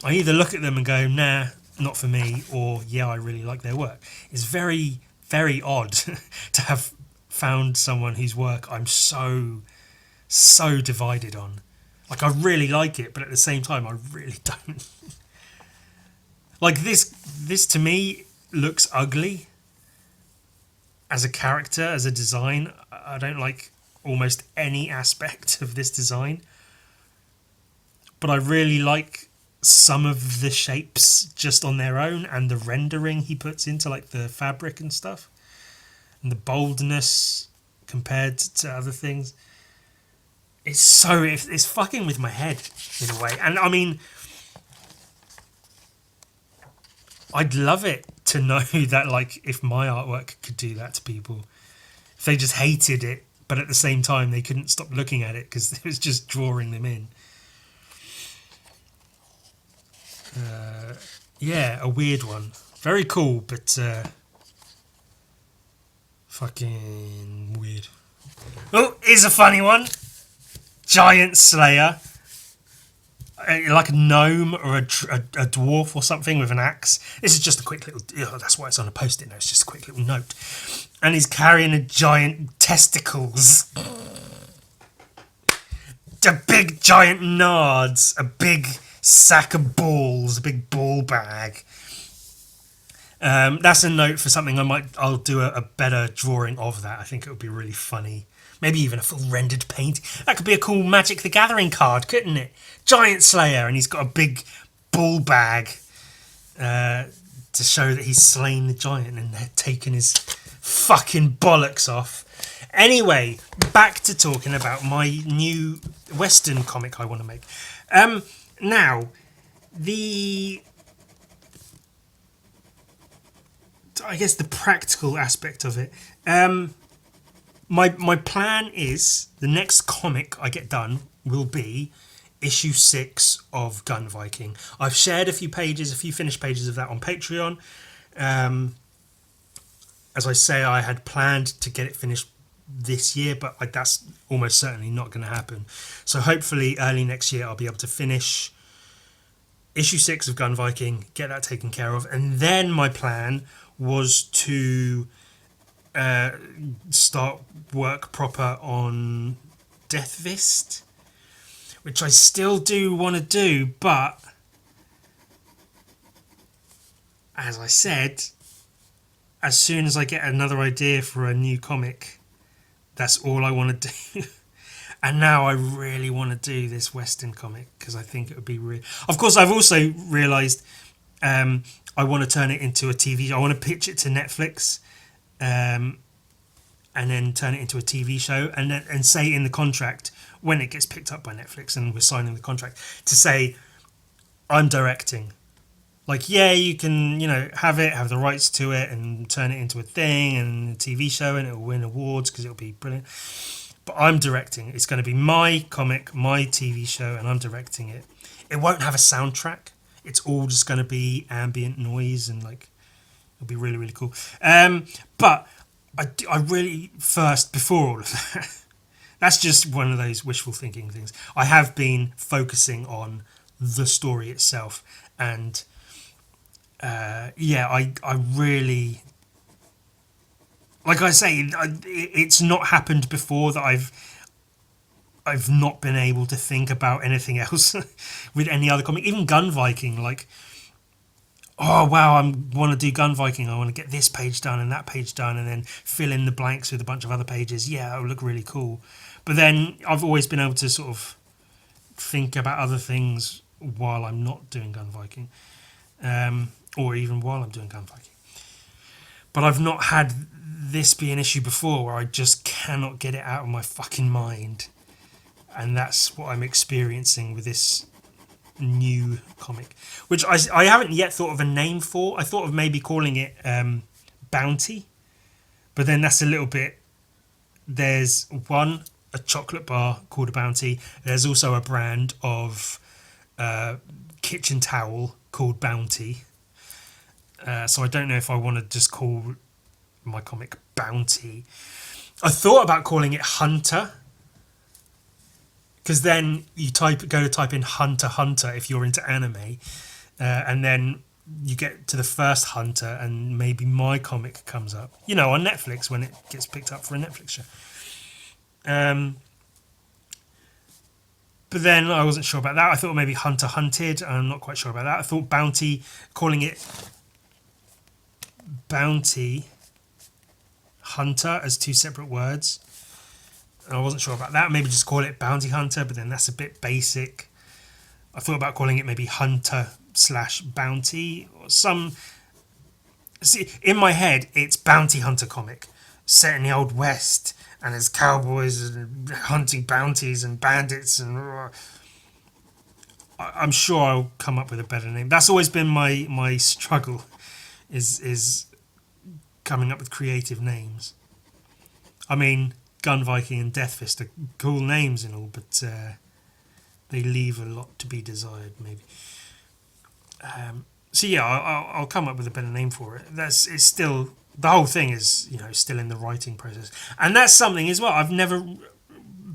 I either look at them and go, nah, not for me, or yeah, I really like their work. It's very, very odd to have found someone whose work I'm so divided on. Like, I really like it, but at the same time I really don't. Like this to me looks ugly as a character, as a design. I don't like almost any aspect of this design, but I really like some of the shapes just on their own, and the rendering he puts into like the fabric and stuff, and the boldness compared to other things. It's fucking with my head in a way. And I mean, I'd love it to know that, like, if my artwork could do that to people, if they just hated it, but at the same time they couldn't stop looking at it because it was just drawing them in. Yeah, a weird one. Very cool, but fucking weird. Oh, here's a funny one. Giant Slayer. Like a gnome or a dwarf or something with an axe. This is just a quick little... that's why it's on a post-it note. It's just a quick little note. And he's carrying a giant testicles. A big giant nards. A big sack of balls. A big ball bag. That's a note for something I'll do a better drawing of that. I think it would be really funny. Maybe even a full rendered paint. That could be a cool Magic the Gathering card, couldn't it? Giant Slayer, and he's got a big ball bag to show that he's slain the giant and taken his fucking bollocks off. Anyway, back to talking about my new Western comic I want to make. Now, I guess the practical aspect of it. My plan is the next comic I get done will be issue 6 of Gun Viking. I've shared a few finished pages of that on Patreon. As I say, I had planned to get it finished this year, but that's almost certainly not going to happen. So hopefully early next year I'll be able to finish issue 6 of Gun Viking, get that taken care of, and then my plan was to start work proper on Deathvist, which I still do want to do, but as I said, as soon as I get another idea for a new comic, that's all I want to do. And now I really want to do this Western comic because I think it would be real. Of course, I've also realised I want to turn it into a TV. I want to pitch it to Netflix, and then turn it into a TV show, and say in the contract when it gets picked up by Netflix and we're signing the contract to say I'm directing. Like, yeah, you can, have the rights to it and turn it into a thing and a TV show, and it'll win awards because it'll be brilliant. But I'm directing. It's going to be my comic, my TV show, and I'm directing it. It won't have a soundtrack. It's all just going to be ambient noise, and like, it'll be really, really cool. But I really, first, before all of that, that's just one of those wishful thinking things. I have been focusing on the story itself, and I really, like I say, it's not happened before that I've not been able to think about anything else with any other comic, even Gun Viking. Like, oh wow, I want to do Gun Viking. I want to get this page done and that page done, and then fill in the blanks with a bunch of other pages. Yeah, it'll look really cool. But then I've always been able to sort of think about other things while I'm not doing Gun Viking. Or even while I'm doing Gun Viking. But I've not had this be an issue before where I just cannot get it out of my fucking mind. And that's what I'm experiencing with this new comic, which I haven't yet thought of a name for. I thought of maybe calling it Bounty, but then that's a little bit... There's a chocolate bar called a Bounty. There's also a brand of kitchen towel called Bounty. So I don't know if I want to just call my comic Bounty. I thought about calling it Hunter, because then you go to type in Hunter Hunter if you're into anime, and then you get to the first Hunter and maybe my comic comes up, on Netflix when it gets picked up for a Netflix show. But then I wasn't sure about that. I thought maybe Hunter Hunted. I'm not quite sure about that. I thought Bounty, calling it Bounty Hunter as two separate words. I wasn't sure about that. Maybe just call it Bounty Hunter, but then that's a bit basic. I thought about calling it maybe Hunter/Bounty or some... See, in my head, it's Bounty Hunter comic set in the Old West, and there's cowboys and hunting bounties and bandits, and I'm sure I'll come up with a better name. That's always been my struggle, is coming up with creative names. I mean, Gun Viking and Death Fist are cool names and all, but they leave a lot to be desired, maybe. So yeah, I'll come up with a better name for it. It's still... The whole thing is, still in the writing process. And that's something as well. I've never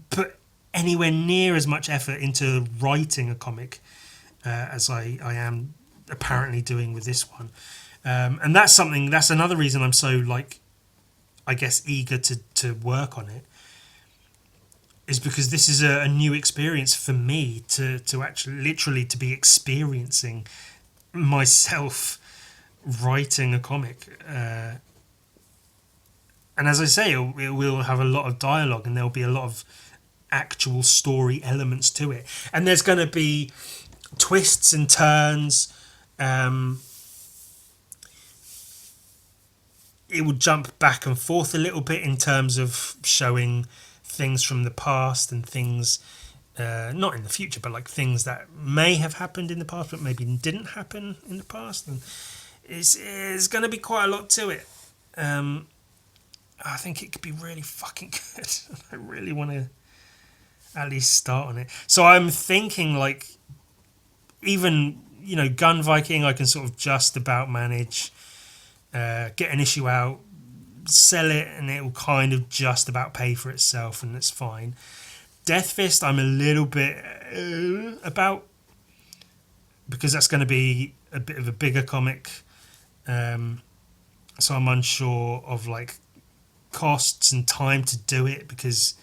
put anywhere near as much effort into writing a comic as I am apparently doing with this one. And that's another reason I'm so, I guess, eager to work on it, is because this is a new experience for me to actually literally to be experiencing myself writing a comic. And as I say, it will have a lot of dialogue, and there'll be a lot of actual story elements to it. And there's going to be twists and turns. It will jump back and forth a little bit in terms of showing things from the past and things, not in the future, but like things that may have happened in the past, but maybe didn't happen in the past. And it's going to be quite a lot to it. I think it could be really fucking good. I really want to at least start on it. So I'm thinking, even, Gun Viking, I can sort of just about manage, get an issue out, sell it, and it will kind of just about pay for itself, and it's fine. Death Fist, I'm a little bit about, because that's going to be a bit of a bigger comic. So I'm unsure of, costs and time to do it, because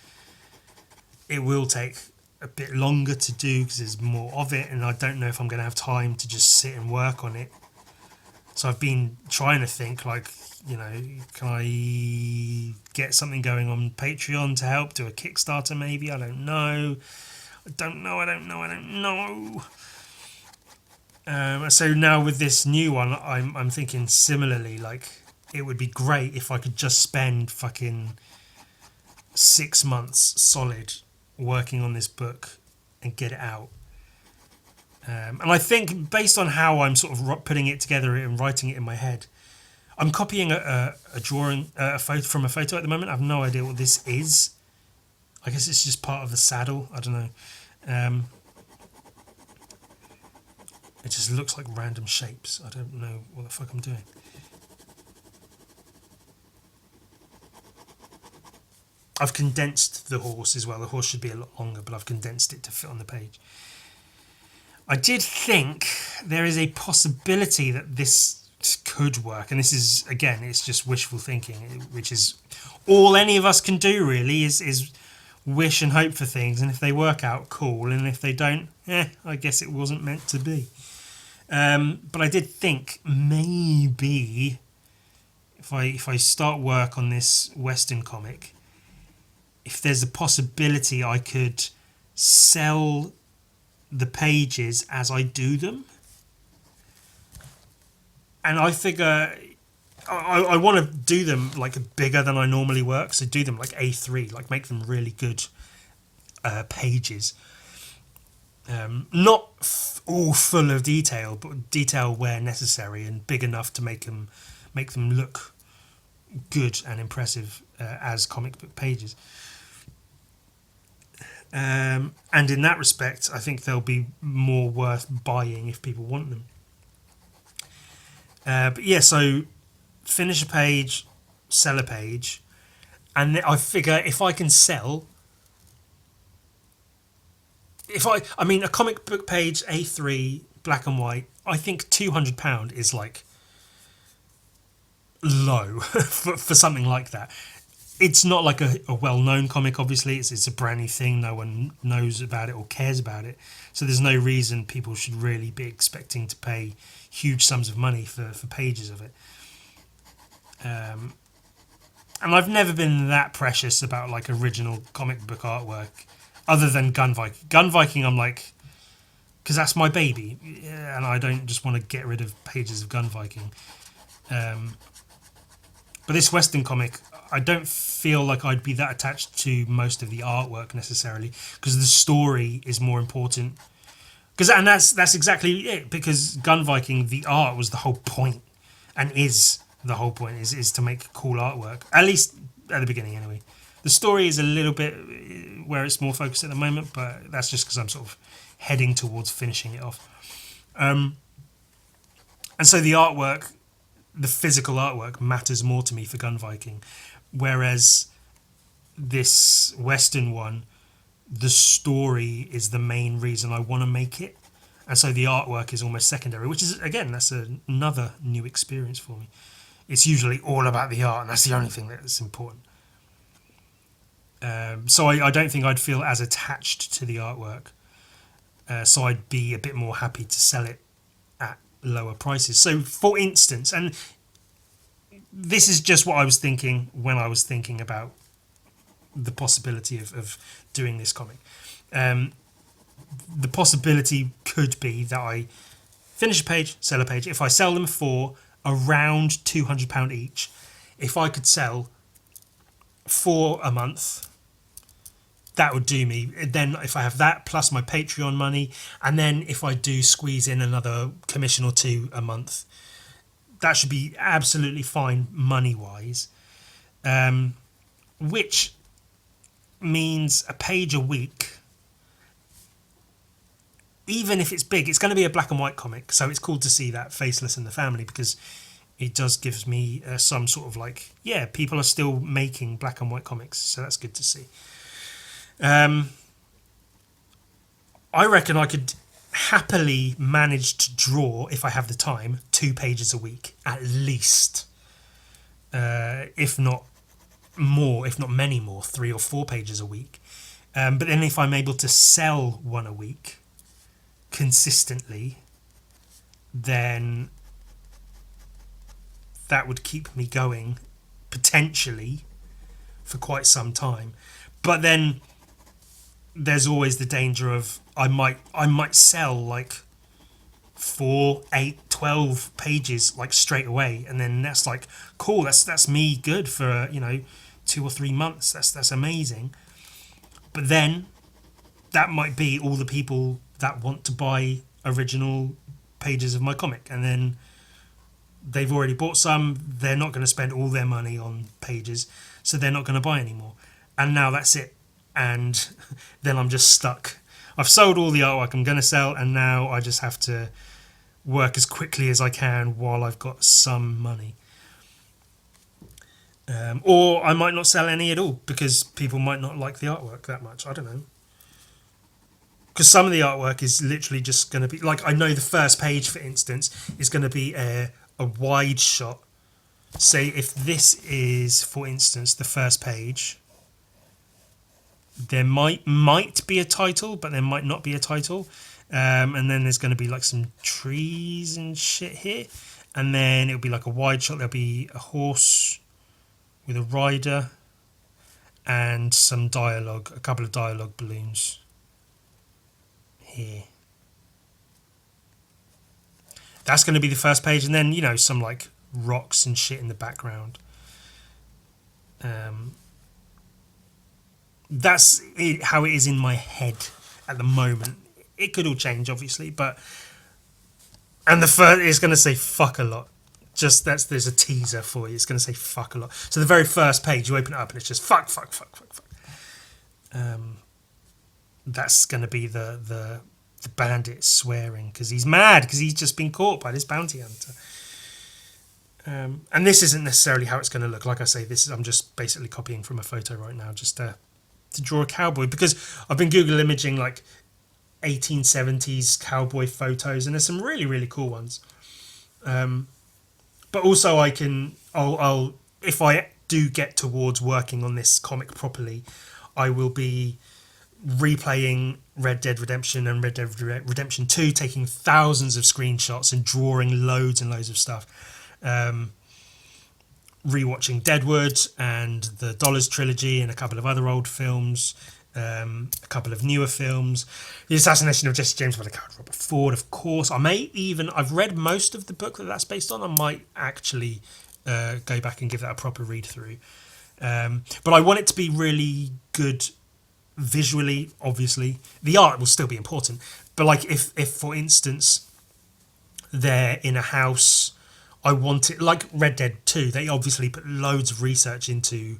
it will take a bit longer to do because there's more of it, and I don't know if I'm going to have time to just sit and work on it. So I've been trying to think, can I get something going on Patreon to help, do a Kickstarter maybe? I don't know. So now with this new one, I'm thinking similarly, it would be great if I could just spend fucking 6 months solid working on this book and get it out. And I think based on how I'm sort of putting it together and writing it in my head, I'm copying a drawing, a photo from a photo at the moment. I have no idea what this is. I guess it's just part of the saddle. I don't know. Um, it just looks like random shapes. I don't know what the fuck I'm doing. I've condensed the horse as well. The horse should be a lot longer, but I've condensed it to fit on the page. I did think there is a possibility that this could work, and this is, again, it's just wishful thinking, which is all any of us can do really, is wish and hope for things, and if they work out, cool, and if they don't, I guess it wasn't meant to be. But I did think maybe if I start work on this Western comic, if there's a possibility I could sell the pages as I do them. And I figure I want to do them like bigger than I normally work, so do them like A3, like make them really good pages. Not all full of detail, but detail where necessary and big enough to make them look good and impressive as comic book pages. And in that respect, I think they'll be more worth buying if people want them. But yeah, so finish a page, sell a page, and I figure if I can sell, I mean, a comic book page, A3, black and white, I think £200 is like low for something like that. It's not like a well-known comic, obviously. It's a brand new thing. No one knows about it or cares about it. So there's no reason people should really be expecting to pay huge sums of money for pages of it. And I've never been that precious about like original comic book artwork, other than Gun Viking. Gun Viking, I'm like, because that's my baby, and I don't just want to get rid of pages of Gun Viking. But this Western comic, I don't feel like I'd be that attached to most of the artwork necessarily, because the story is more important. And that's exactly it, because Gun Viking, the art was the whole point, and is the whole point, is to make cool artwork, at least at the beginning anyway. The story is a little bit where it's more focused at the moment, but that's just because I'm sort of heading towards finishing it off. And so the artwork, the physical artwork, matters more to me for Gun Viking, whereas this Western one, the story is the main reason I want to make it, and so the artwork is almost secondary, which is, again, that's another new experience for me. It's usually all about the art, and that's the only thing that's important. So I don't think I'd feel as attached to the artwork, so I'd be a bit more happy to sell it at lower prices. So for instance, and this is just what I was thinking when I was thinking about the possibility of doing this comic. The possibility could be that I finish a page, sell a page. If I sell them for around £200 each, if I could sell 4 a month, that would do me. Then if I have that plus my Patreon money, and then if I do squeeze in another commission or 2 a month, that should be absolutely fine money-wise. Which means a page a week, even if it's big, it's going to be a black and white comic, so it's cool to see that Faceless in the family, because it does give me some sort of like, yeah, people are still making black and white comics, so that's good to see. I reckon I could happily manage to draw, if I have the time, 2 pages a week at least, if not more, if not many more, 3 or 4 pages a week. But then if I'm able to sell 1 a week consistently, then that would keep me going potentially for quite some time. But then there's always the danger of I might sell like 4, 8, 12 pages like straight away, and then that's like cool, that's me good for 2 or 3 months. That's amazing. But then that might be all the people that want to buy original pages of my comic, and then they've already bought some. They're not going to spend all their money on pages, so they're not going to buy anymore. And now that's it. And then I'm just stuck. I've sold all the artwork I'm going to sell, and now I just have to work as quickly as I can while I've got some money. Or I might not sell any at all because people might not like the artwork that much. I don't know. Because some of the artwork is literally just going to be... Like, I know the first page, for instance, is going to be a wide shot. Say if this is, for instance, the first page, there might be a title, but there might not be a title. And then there's going to be like some trees and shit here. And then it'll be like a wide shot. There'll be a horse with a rider and some dialogue, a couple of dialogue balloons here. That's going to be the first page, and then, you know, some like rocks and shit in the background. That's how it is in my head at the moment. It could all change, obviously, but... And the first is going to say fuck a lot. Just there's a teaser for you. It's going to say fuck a lot. So the very first page, you open it up and it's just fuck. That's going to be the bandit swearing because he's mad because he's just been caught by this bounty hunter. And this isn't necessarily how it's going to look. Like I say, I'm just basically copying from a photo right now just to draw a cowboy, because I've been Google imaging like 1870s cowboy photos, and there's some really, really cool ones. But also I'll if I do get towards working on this comic properly, I will be replaying Red Dead Redemption and Red Dead Redemption 2, taking thousands of screenshots and drawing loads and loads of stuff. Rewatching Deadwood and the Dollars trilogy and a couple of other old films, a couple of newer films. The Assassination of Jesse James by the Coward Robert Ford, of course. I've read most of the book that's based on. I might actually go back and give that a proper read through. But I want it to be really good visually, obviously. The art will still be important. But like if for instance, they're in a house, I want it, like Red Dead 2, they obviously put loads of research into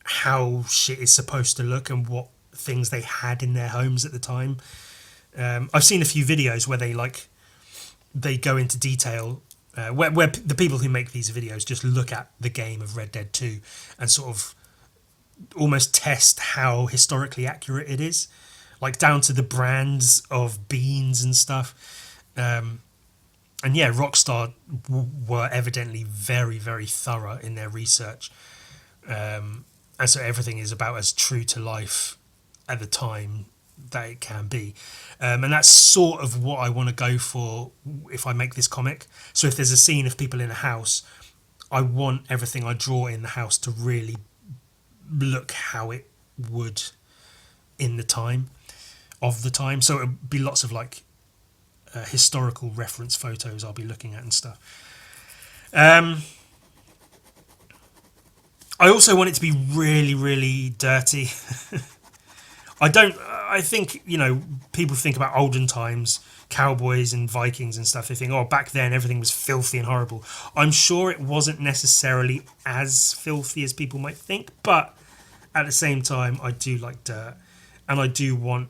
how shit is supposed to look and what things they had in their homes at the time. I've seen a few videos where they go into detail, where the people who make these videos just look at the game of Red Dead 2 and sort of almost test how historically accurate it is, like down to the brands of beans and stuff. And yeah, Rockstar were evidently very, very thorough in their research. And so everything is about as true to life at the time that it can be. And that's sort of what I want to go for if I make this comic. So if there's a scene of people in a house, I want everything I draw in the house to really look how it would in the time of the time. So it would be lots of like historical reference photos I'll be looking at and stuff. I also want it to be really, really dirty. I think, you know, people think about olden times, cowboys and Vikings and stuff. They think, oh, back then everything was filthy and horrible. I'm sure it wasn't necessarily as filthy as people might think, but at the same time, I do like dirt. And I do want,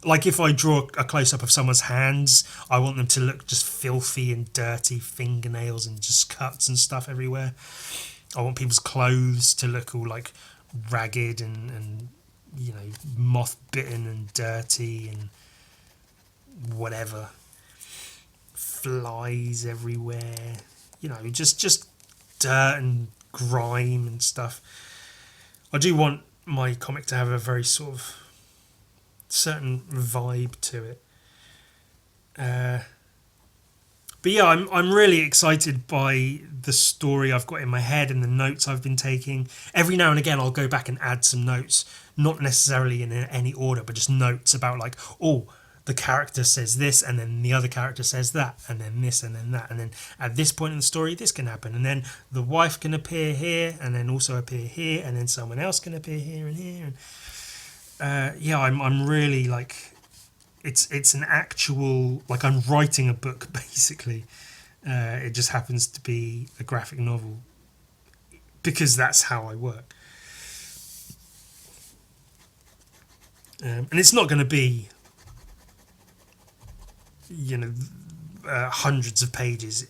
like if I draw a close-up of someone's hands, I want them to look just filthy and dirty, fingernails and just cuts and stuff everywhere. I want people's clothes to look all like ragged and you know, moth-bitten and dirty and whatever. Flies everywhere. You know, just dirt and grime and stuff. I do want my comic to have a very sort of certain vibe to it. But yeah, I'm really excited by the story I've got in my head and the notes I've been taking. Every now and again, I'll go back and add some notes, not necessarily in any order, but just notes about like, oh, the character says this, and then the other character says that, and then this, and then that, and then at this point in the story, this can happen, and then the wife can appear here, and then also appear here, and then someone else can appear here and here. And yeah, I'm really like it's an actual, like, I'm writing a book basically. It just happens to be a graphic novel because that's how I work. And it's not going to be, hundreds of pages.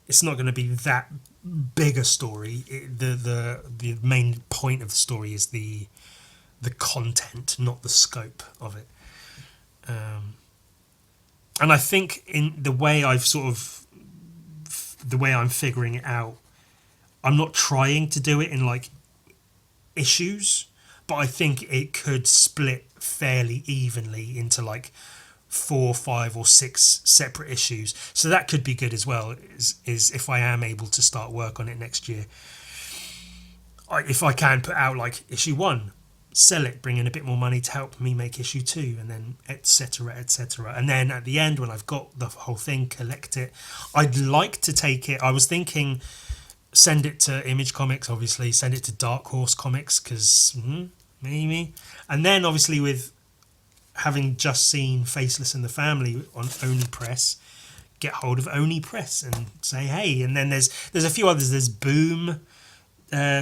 It's not going to be that big a story. The main point of the story is the content, not the scope of it. And I think in the way the way I'm figuring it out, I'm not trying to do it in like issues, but I think it could split fairly evenly into like 4, 5, or 6 separate issues. So that could be good as well. Is if I am able to start work on it next year, if I can put out like issue 1, sell it, bring in a bit more money to help me make issue 2, and then etc., etc. And then at the end, when I've got the whole thing, collect it. I'd like to take it. I was thinking, send it to Image Comics, obviously, send it to Dark Horse Comics, because maybe. And then obviously with having just seen Faceless and the Family on Oni Press, get hold of Oni Press and say hey. And then there's a few others. There's Boom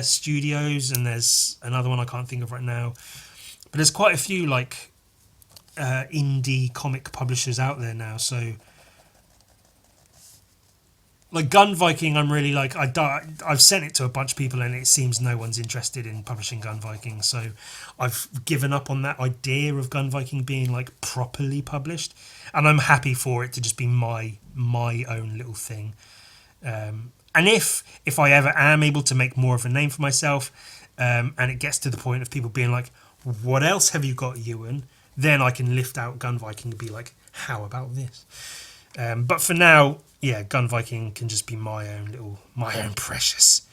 Studios, and there's another one I can't think of right now. But there's quite a few like indie comic publishers out there now. So like Gun Viking, I'm really like, I've sent it to a bunch of people and it seems no one's interested in publishing Gun Viking. So I've given up on that idea of Gun Viking being like properly published, and I'm happy for it to just be my own little thing. And if I ever am able to make more of a name for myself, and it gets to the point of people being like, what else have you got, Ewan? Then I can lift out Gun Viking and be like, how about this? But for now, yeah, Gun Viking can just be my own precious.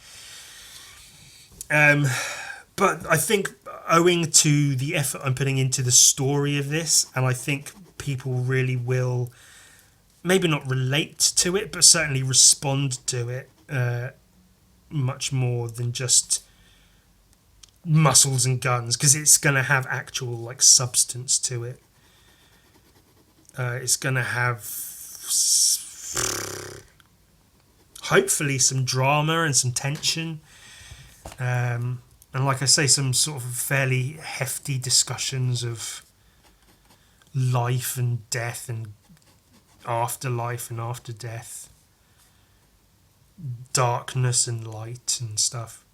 But I think owing to the effort I'm putting into the story of this, and I think people really will maybe not relate to it, but certainly respond to it much more than just muscles and guns, because it's going to have actual like substance to it. It's going to have hopefully some drama and some tension, and like I say, some sort of fairly hefty discussions of life and death and afterlife and after death, darkness and light and stuff.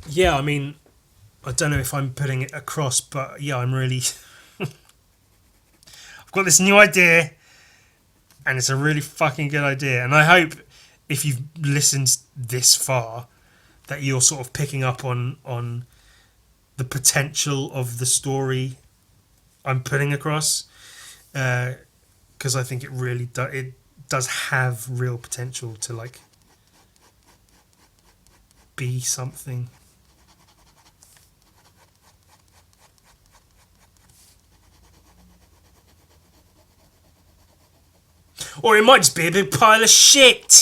Yeah, I mean, I don't know if I'm putting it across, but yeah, I'm really I've got this new idea, and it's a really fucking good idea, and I hope if you've listened this far that you're sort of picking up on the potential of the story I'm putting across, because I think it really does have real potential to like be something. Or it might just be a big pile of shit.